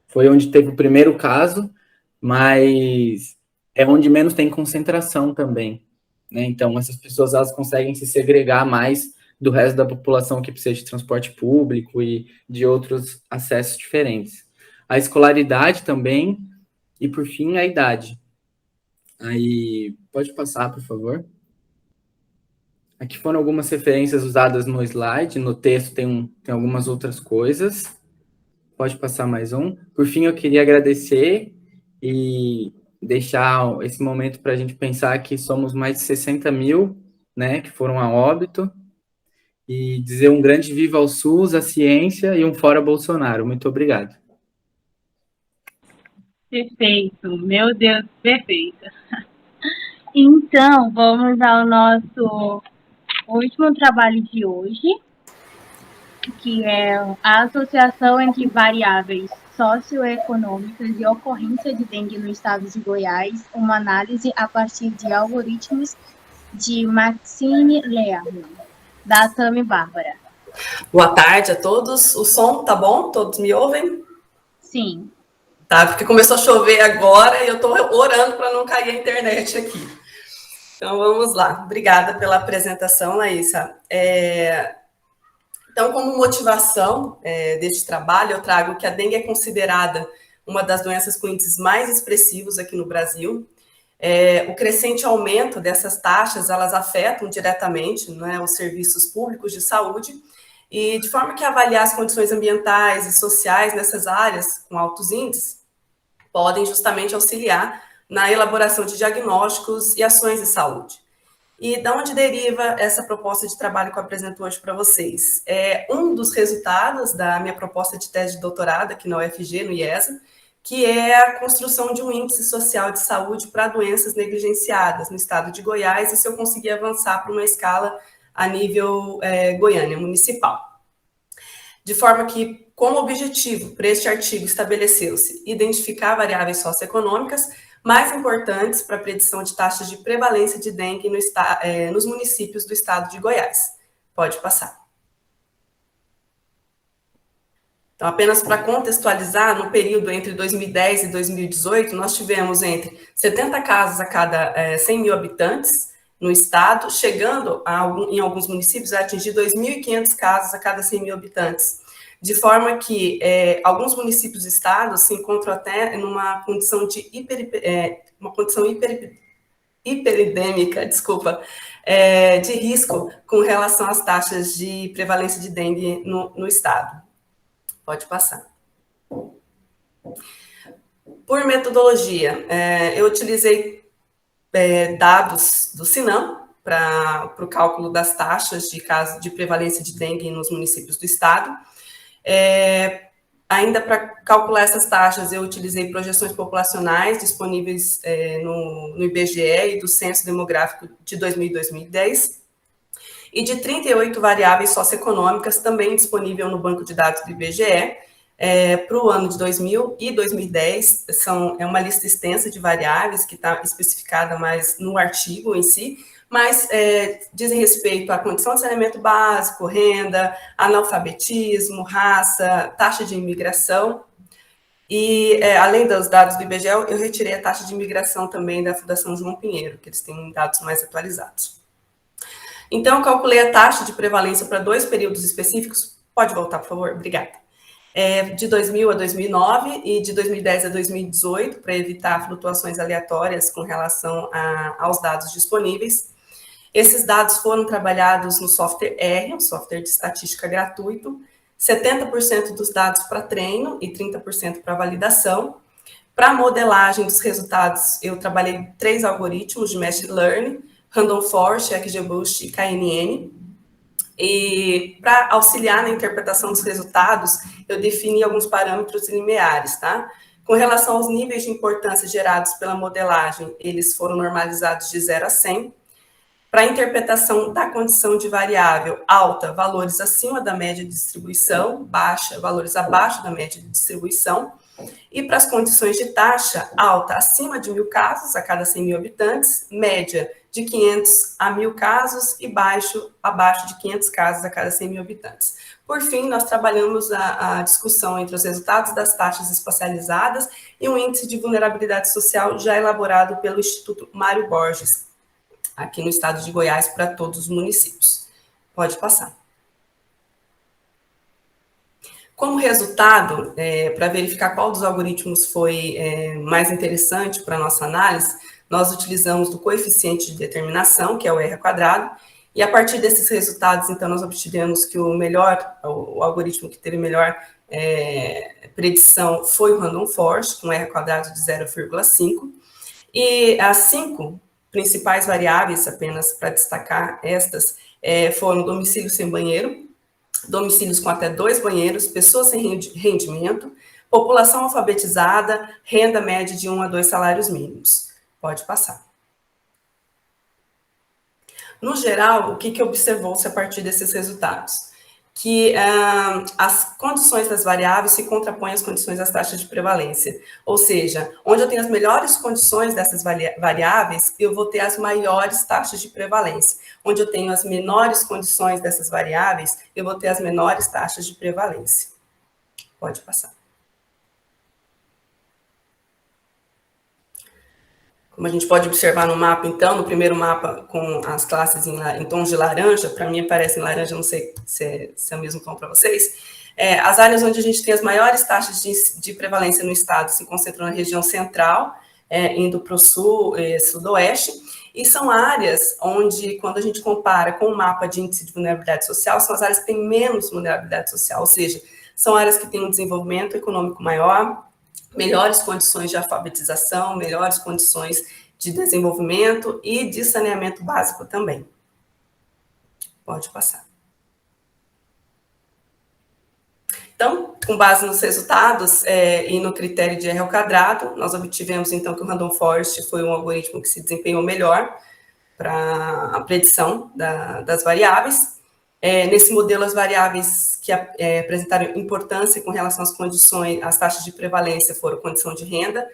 Foi onde teve o primeiro caso, mas é onde menos tem concentração também, né? Então, essas pessoas, elas conseguem se segregar mais do resto da população que precisa de transporte público e de outros acessos diferentes. A escolaridade também, e por fim, a idade. Aí, pode passar, por favor. Aqui foram algumas referências usadas no slide, no texto tem algumas outras coisas. Pode passar mais um. Por fim, eu queria agradecer e deixar esse momento para a gente pensar que somos mais de 60 mil, né, que foram a óbito, e dizer um grande viva ao SUS, à ciência e um fora Bolsonaro. Muito obrigado. Perfeito, meu Deus, perfeito. Então, vamos ao nosso último trabalho de hoje, que é a associação entre variáveis socioeconômicas e ocorrência de dengue no estado de Goiás, uma análise a partir de algoritmos de Maxine Learning, da Tami Bárbara. Boa tarde a todos. O som tá bom? Todos me ouvem? Sim. Tá, porque começou a chover agora e eu estou orando para não cair a internet aqui. Então, vamos lá. Obrigada pela apresentação, Laísa. Então, como motivação deste trabalho, eu trago que a dengue é considerada uma das doenças com índices mais expressivos aqui no Brasil. O crescente aumento dessas taxas, elas afetam diretamente, né, os serviços públicos de saúde, e de forma que avaliar as condições ambientais e sociais nessas áreas com altos índices podem justamente auxiliar na elaboração de diagnósticos e ações de saúde. E de onde deriva essa proposta de trabalho que eu apresento hoje para vocês? Um dos resultados da minha proposta de tese de doutorado aqui na UFG, no IESA, que é a construção de um índice social de saúde para doenças negligenciadas no estado de Goiás, e se eu conseguir avançar para uma escala a nível Goiânia, municipal. De forma que, como objetivo para este artigo, estabeleceu-se identificar variáveis socioeconômicas mais importantes para a predição de taxas de prevalência de dengue nos municípios do estado de Goiás. Pode passar. Então, apenas para contextualizar, no período entre 2010 e 2018, nós tivemos entre 70 casos a cada 100 mil habitantes no estado, chegando em alguns municípios a atingir 2.500 casos a cada 100 mil habitantes. De forma que alguns municípios do estado se encontram até numa condição de hiperidêmica, de risco com relação às taxas de prevalência de dengue no estado. Pode passar. Por metodologia, eu utilizei dados do Sinam para o cálculo das taxas de prevalência de dengue nos municípios do estado. Ainda para calcular essas taxas, eu utilizei projeções populacionais disponíveis no IBGE e do Censo Demográfico de 2000 e 2010, e de 38 variáveis socioeconômicas, também disponível no banco de dados do IBGE, para o ano de 2000 e 2010, é uma lista extensa de variáveis, que está especificada mais no artigo em si, mas dizem respeito à condição de saneamento básico, renda, analfabetismo, raça, taxa de imigração, e além dos dados do IBGE, eu retirei a taxa de imigração também da Fundação João Pinheiro, que eles têm dados mais atualizados. Então, eu calculei a taxa de prevalência para 2 períodos específicos. Pode voltar, por favor? Obrigada. De 2000 a 2009 e de 2010 a 2018, para evitar flutuações aleatórias com relação aos dados disponíveis. Esses dados foram trabalhados no software R, um software de estatística gratuito, 70% dos dados para treino e 30% para validação. Para modelagem dos resultados, eu trabalhei 3 algoritmos de Machine Learning, Random Forest, XGBoost e KNN. E para auxiliar na interpretação dos resultados, eu defini alguns parâmetros limiares, tá? Com relação aos níveis de importância gerados pela modelagem, eles foram normalizados de 0 a 100. Para a interpretação da condição de variável alta, valores acima da média de distribuição, baixa, valores abaixo da média de distribuição. E para as condições de taxa, alta acima de 1.000 casos a cada 100 mil habitantes, média de 500 a 1.000 casos e abaixo de 500 casos a cada 100 mil habitantes. Por fim, nós trabalhamos a discussão entre os resultados das taxas espacializadas e um índice de vulnerabilidade social já elaborado pelo Instituto Mário Borges, aqui no estado de Goiás, para todos os municípios. Pode passar. Como resultado, para verificar qual dos algoritmos foi mais interessante para a nossa análise, nós utilizamos o coeficiente de determinação, que é o R², e a partir desses resultados, então, nós obtivemos que o algoritmo que teve melhor predição foi o Random Forest, com R² de 0,5, e as 5 principais variáveis, apenas para destacar estas, foram domicílio sem banheiro, domicílios com até 2 banheiros, pessoas sem rendimento, população alfabetizada, renda média de 1 a 2 salários mínimos. Pode passar. No geral, o que observou-se a partir desses resultados? Que as condições das variáveis se contrapõem às condições das taxas de prevalência. Ou seja, onde eu tenho as melhores condições dessas variáveis, eu vou ter as maiores taxas de prevalência. Onde eu tenho as menores condições dessas variáveis, eu vou ter as menores taxas de prevalência. Pode passar. Como a gente pode observar no mapa, então, no primeiro mapa com as classes em tons de laranja, para mim aparece em laranja, não sei se é o mesmo tom para vocês, as áreas onde a gente tem as maiores taxas de prevalência no estado se concentram na região central, indo para o sul e sudoeste, e são áreas onde, quando a gente compara com o mapa de índice de vulnerabilidade social, são as áreas que têm menos vulnerabilidade social, ou seja, são áreas que têm um desenvolvimento econômico maior, melhores condições de alfabetização, melhores condições de desenvolvimento e de saneamento básico também. Pode passar. Então, com base nos resultados e no critério de R², nós obtivemos, então, que o Random Forest foi um algoritmo que se desempenhou melhor para a predição das variáveis. Nesse modelo, as variáveis que apresentaram importância com relação às condições, às taxas de prevalência foram condição de renda,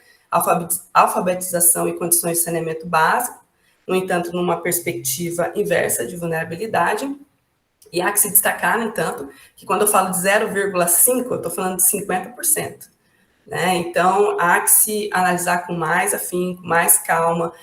alfabetização e condições de saneamento básico, no entanto, numa perspectiva inversa de vulnerabilidade. E há que se destacar, no entanto, que quando eu falo de 0,5, eu estou falando de 50%. Né? Então, há que se analisar com mais afinco, mais calma,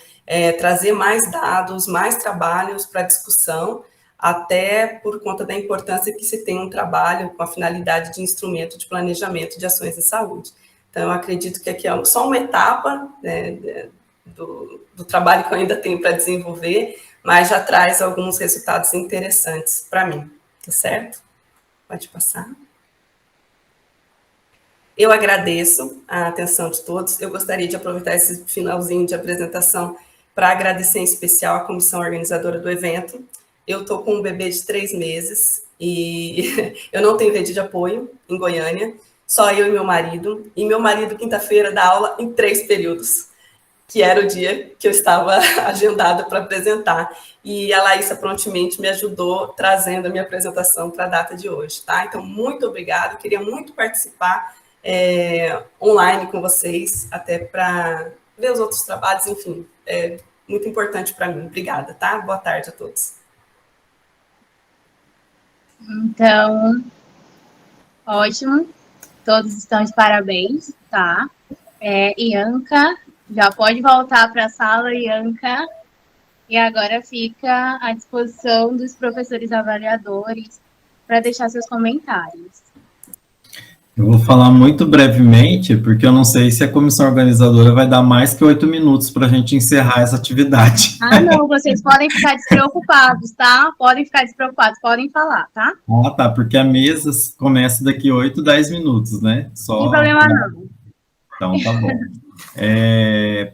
trazer mais dados, mais trabalhos para discussão, até por conta da importância que se tem um trabalho com a finalidade de instrumento de planejamento de ações de saúde. Então, eu acredito que aqui é só uma etapa, né, do trabalho que eu ainda tenho para desenvolver, mas já traz alguns resultados interessantes para mim, tá certo? Pode passar. Eu agradeço a atenção de todos. Eu gostaria de aproveitar esse finalzinho de apresentação para agradecer em especial a comissão organizadora do evento. Eu estou com um bebê de 3 meses e eu não tenho rede de apoio em Goiânia, só eu e meu marido. E meu marido, quinta-feira, dá aula em 3 períodos, que era o dia que eu estava agendada para apresentar. E a Laísa prontamente me ajudou trazendo a minha apresentação para a data de hoje, tá? Então, muito obrigada. Queria muito participar online com vocês, até para ver os outros trabalhos, enfim, é muito importante para mim. Obrigada, tá? Boa tarde a todos. Então, ótimo. Todos estão de parabéns, tá? Ianca, já pode voltar para a sala, Ianca. E agora fica à disposição dos professores avaliadores para deixar seus comentários. Eu vou falar muito brevemente, porque eu não sei se a comissão organizadora vai dar mais que 8 minutos para a gente encerrar essa atividade. Ah, não, vocês podem ficar despreocupados, tá? Podem ficar despreocupados, podem falar, tá? Ah, tá, porque a mesa começa daqui 8, 10 minutos, né? Só... Não tem problema não. Então, tá bom.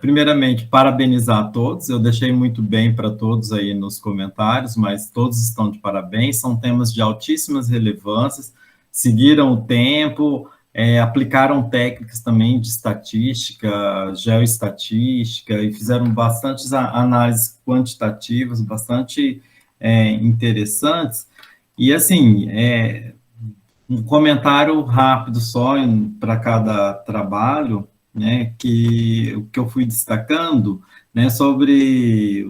Primeiramente, parabenizar a todos. Eu deixei muito bem para todos aí nos comentários, mas todos estão de parabéns. São temas de altíssimas relevâncias, seguiram o tempo, aplicaram técnicas também de estatística, geoestatística, e fizeram bastantes análises quantitativas, bastante interessantes. E, assim, um comentário rápido só para cada trabalho, né, que eu fui destacando, né, sobre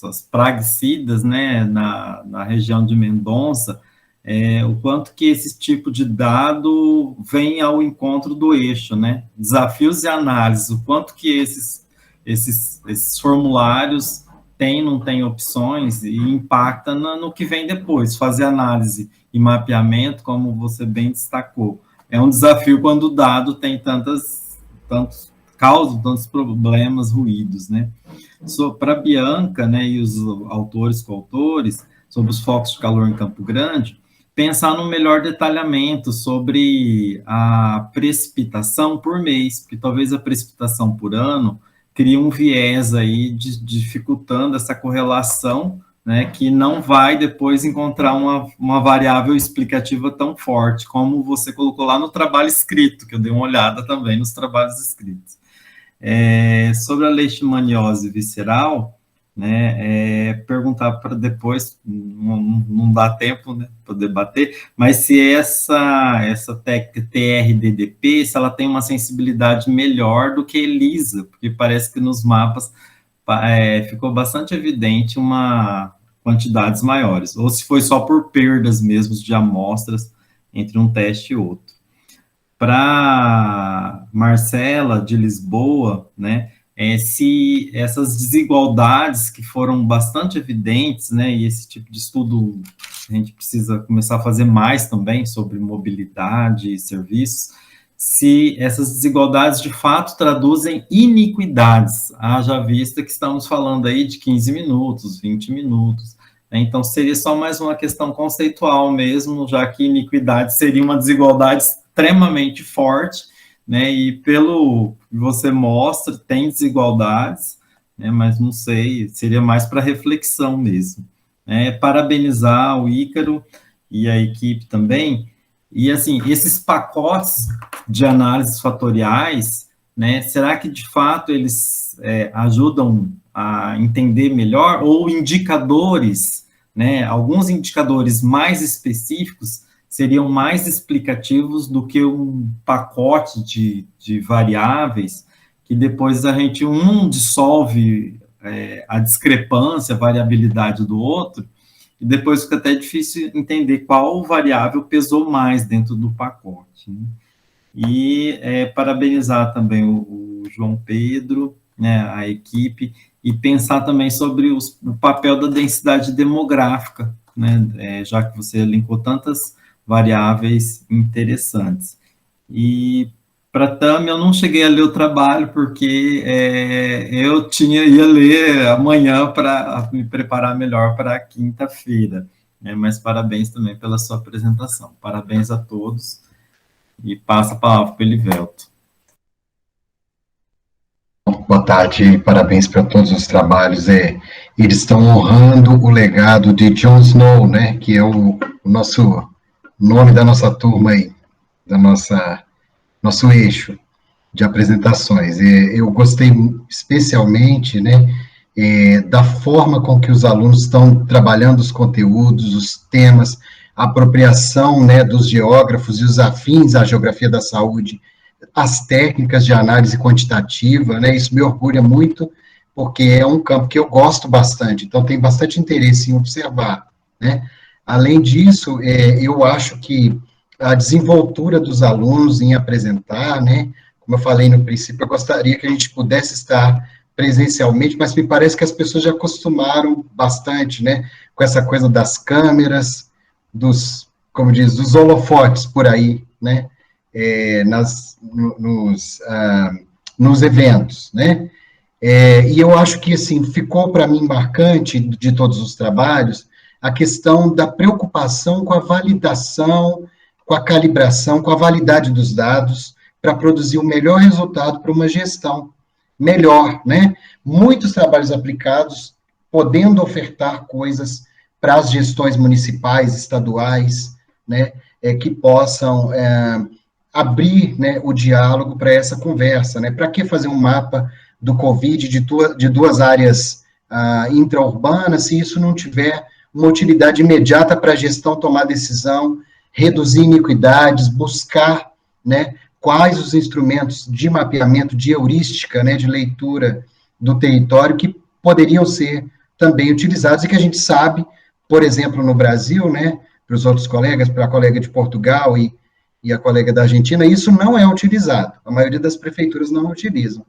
as praguicidas, né, na região de Mendonça, o quanto que esse tipo de dado vem ao encontro do eixo, né, desafios e análises, o quanto que esses formulários não tem opções e impacta no que vem depois, fazer análise e mapeamento, como você bem destacou. É um desafio quando o dado tem tantos problemas, ruídos, né? Para a Bianca, né, e os autores, coautores, sobre os focos de calor em Campo Grande, pensar no melhor detalhamento sobre a precipitação por mês, porque talvez a precipitação por ano cria um viés aí dificultando essa correlação, né, que não vai depois encontrar uma variável explicativa tão forte, como você colocou lá no trabalho escrito, que eu dei uma olhada também nos trabalhos escritos. Sobre a leishmaniose visceral, né, perguntar para depois, não dá tempo, né, para debater, mas se essa técnica TRDDP, se ela tem uma sensibilidade melhor do que ELISA, porque parece que nos mapas ficou bastante evidente quantidades maiores, ou se foi só por perdas mesmo de amostras entre um teste e outro. Para Marcela, de Lisboa, né, se essas desigualdades que foram bastante evidentes, né, e esse tipo de estudo a gente precisa começar a fazer mais também sobre mobilidade e serviços, se essas desigualdades de fato traduzem iniquidades, haja vista que estamos falando aí de 15 minutos, 20 minutos, né, então seria só mais uma questão conceitual mesmo, já que iniquidade seria uma desigualdade extremamente forte, né, e pelo que você mostra, tem desigualdades, né, mas não sei, seria mais para reflexão mesmo. Parabenizar o Ícaro e a equipe também, e assim, esses pacotes de análises fatoriais, né, será que de fato eles ajudam a entender melhor, ou indicadores, né, alguns indicadores mais específicos seriam mais explicativos do que um pacote de variáveis, que depois a gente dissolve a discrepância, a variabilidade do outro, e depois fica até difícil entender qual variável pesou mais dentro do pacote, né? E parabenizar também o João Pedro, né, a equipe, e pensar também sobre o papel da densidade demográfica, né, já que você elencou tantas variáveis interessantes. E para Tami, eu não cheguei a ler o trabalho, porque eu ia ler amanhã para me preparar melhor para a quinta-feira, né, mas parabéns também pela sua apresentação. Parabéns a todos, e passa a palavra para o Elivelto. Boa tarde, parabéns para todos os trabalhos. Eles estão honrando o legado de John Snow, né, que é o nosso nome da nossa turma aí, nosso eixo de apresentações. Eu gostei especialmente, né, da forma com que os alunos estão trabalhando os conteúdos, os temas, a apropriação, né, dos geógrafos e os afins à geografia da saúde, as técnicas de análise quantitativa, né, isso me orgulha muito, porque é um campo que eu gosto bastante, então tem bastante interesse em observar, né. Além disso, eu acho que a desenvoltura dos alunos em apresentar, né, como eu falei no princípio, eu gostaria que a gente pudesse estar presencialmente, mas me parece que as pessoas já acostumaram bastante, né, com essa coisa das câmeras, dos holofotes por aí, né, nos eventos, né, e eu acho que, assim, ficou para mim marcante de todos os trabalhos a questão da preocupação com a validação, com a calibração, com a validade dos dados, para produzir o melhor resultado para uma gestão melhor, né? Muitos trabalhos aplicados, podendo ofertar coisas para as gestões municipais, estaduais, né? Que possam abrir, né, o diálogo para essa conversa, né? Para que fazer um mapa do Covid de duas áreas intraurbanas, se isso não tiver uma utilidade imediata para a gestão tomar decisão, reduzir iniquidades, buscar, né, quais os instrumentos de mapeamento, de heurística, né, de leitura do território que poderiam ser também utilizados e que a gente sabe, por exemplo, no Brasil, né, para os outros colegas, para a colega de Portugal e a colega da Argentina, isso não é utilizado. A maioria das prefeituras não utilizam.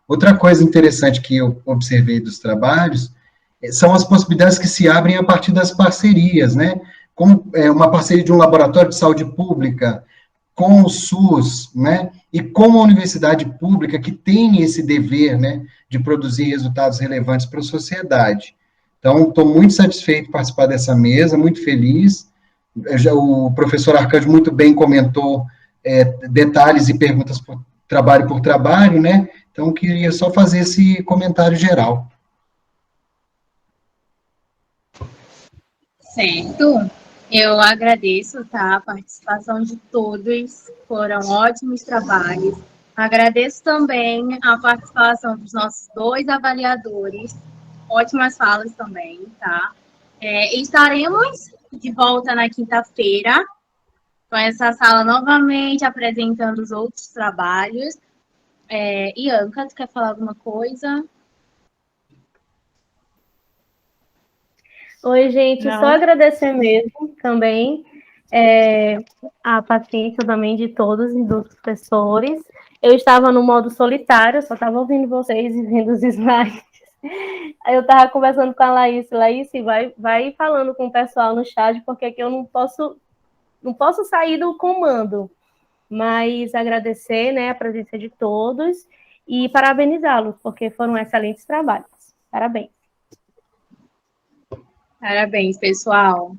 Outra coisa interessante que eu observei dos trabalhos são as possibilidades que se abrem a partir das parcerias, né? Como uma parceria de um laboratório de saúde pública com o SUS, né? E com a universidade pública que tem esse dever, né? De produzir resultados relevantes para a sociedade. Então, estou muito satisfeito de participar dessa mesa, muito feliz. O professor Arcanjo muito bem comentou detalhes e perguntas por trabalho, né? Então, queria só fazer esse comentário geral. Certo. Eu agradeço, tá, a participação de todos, foram ótimos trabalhos. Agradeço também a participação dos nossos 2 avaliadores, ótimas falas também, tá? Estaremos de volta na quinta-feira, com essa sala novamente apresentando os outros trabalhos. Ianca, tu quer falar alguma coisa? Oi, gente, Não. só agradecer mesmo também a paciência também de todos e dos professores. Eu estava no modo solitário, só estava ouvindo vocês e vendo os slides. Aí eu estava conversando com a Laís, vai falando com o pessoal no chat, porque aqui eu não posso sair do comando, mas agradecer, né, a presença de todos e parabenizá-los, porque foram excelentes trabalhos. Parabéns. Parabéns, pessoal.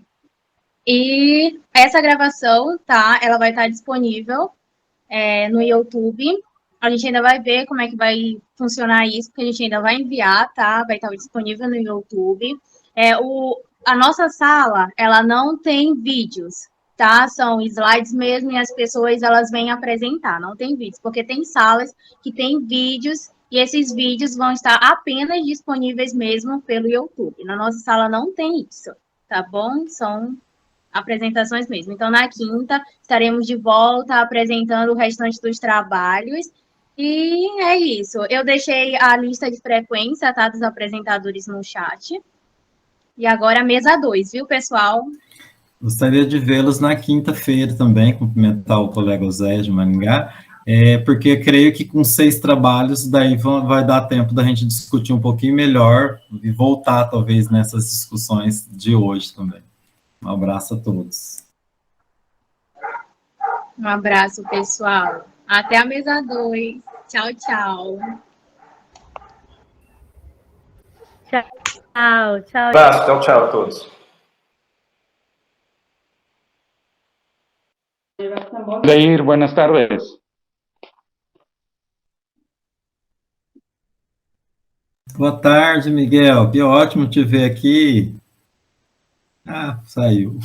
E essa gravação, tá? Ela vai estar disponível no YouTube. A gente ainda vai ver como é que vai funcionar isso, porque a gente ainda vai enviar, tá? Vai estar disponível no YouTube. A nossa sala, ela não tem vídeos, tá? São slides mesmo e as pessoas, elas vêm apresentar, não tem vídeos, porque tem salas que tem vídeos e esses vídeos vão estar apenas disponíveis mesmo pelo YouTube. Na nossa sala não tem isso, tá bom? São apresentações mesmo. Então, na quinta, estaremos de volta apresentando o restante dos trabalhos. E é isso. Eu deixei a lista de frequência, tá, dos apresentadores no chat. E agora a mesa 2, viu, pessoal? Gostaria de vê-los na quinta-feira também, cumprimentar o colega Zé de Maringá, porque creio que com 6 trabalhos, daí vai dar tempo da gente discutir um pouquinho melhor e voltar, talvez, nessas discussões de hoje também. Um abraço a todos. Um abraço, pessoal. Até a mesa 2. Tchau, tchau. Tchau, tchau. Um abraço, tchau a todos. Leir, buenas tardes. Boa tarde, Miguel. Que ótimo te ver aqui. Ah, saiu.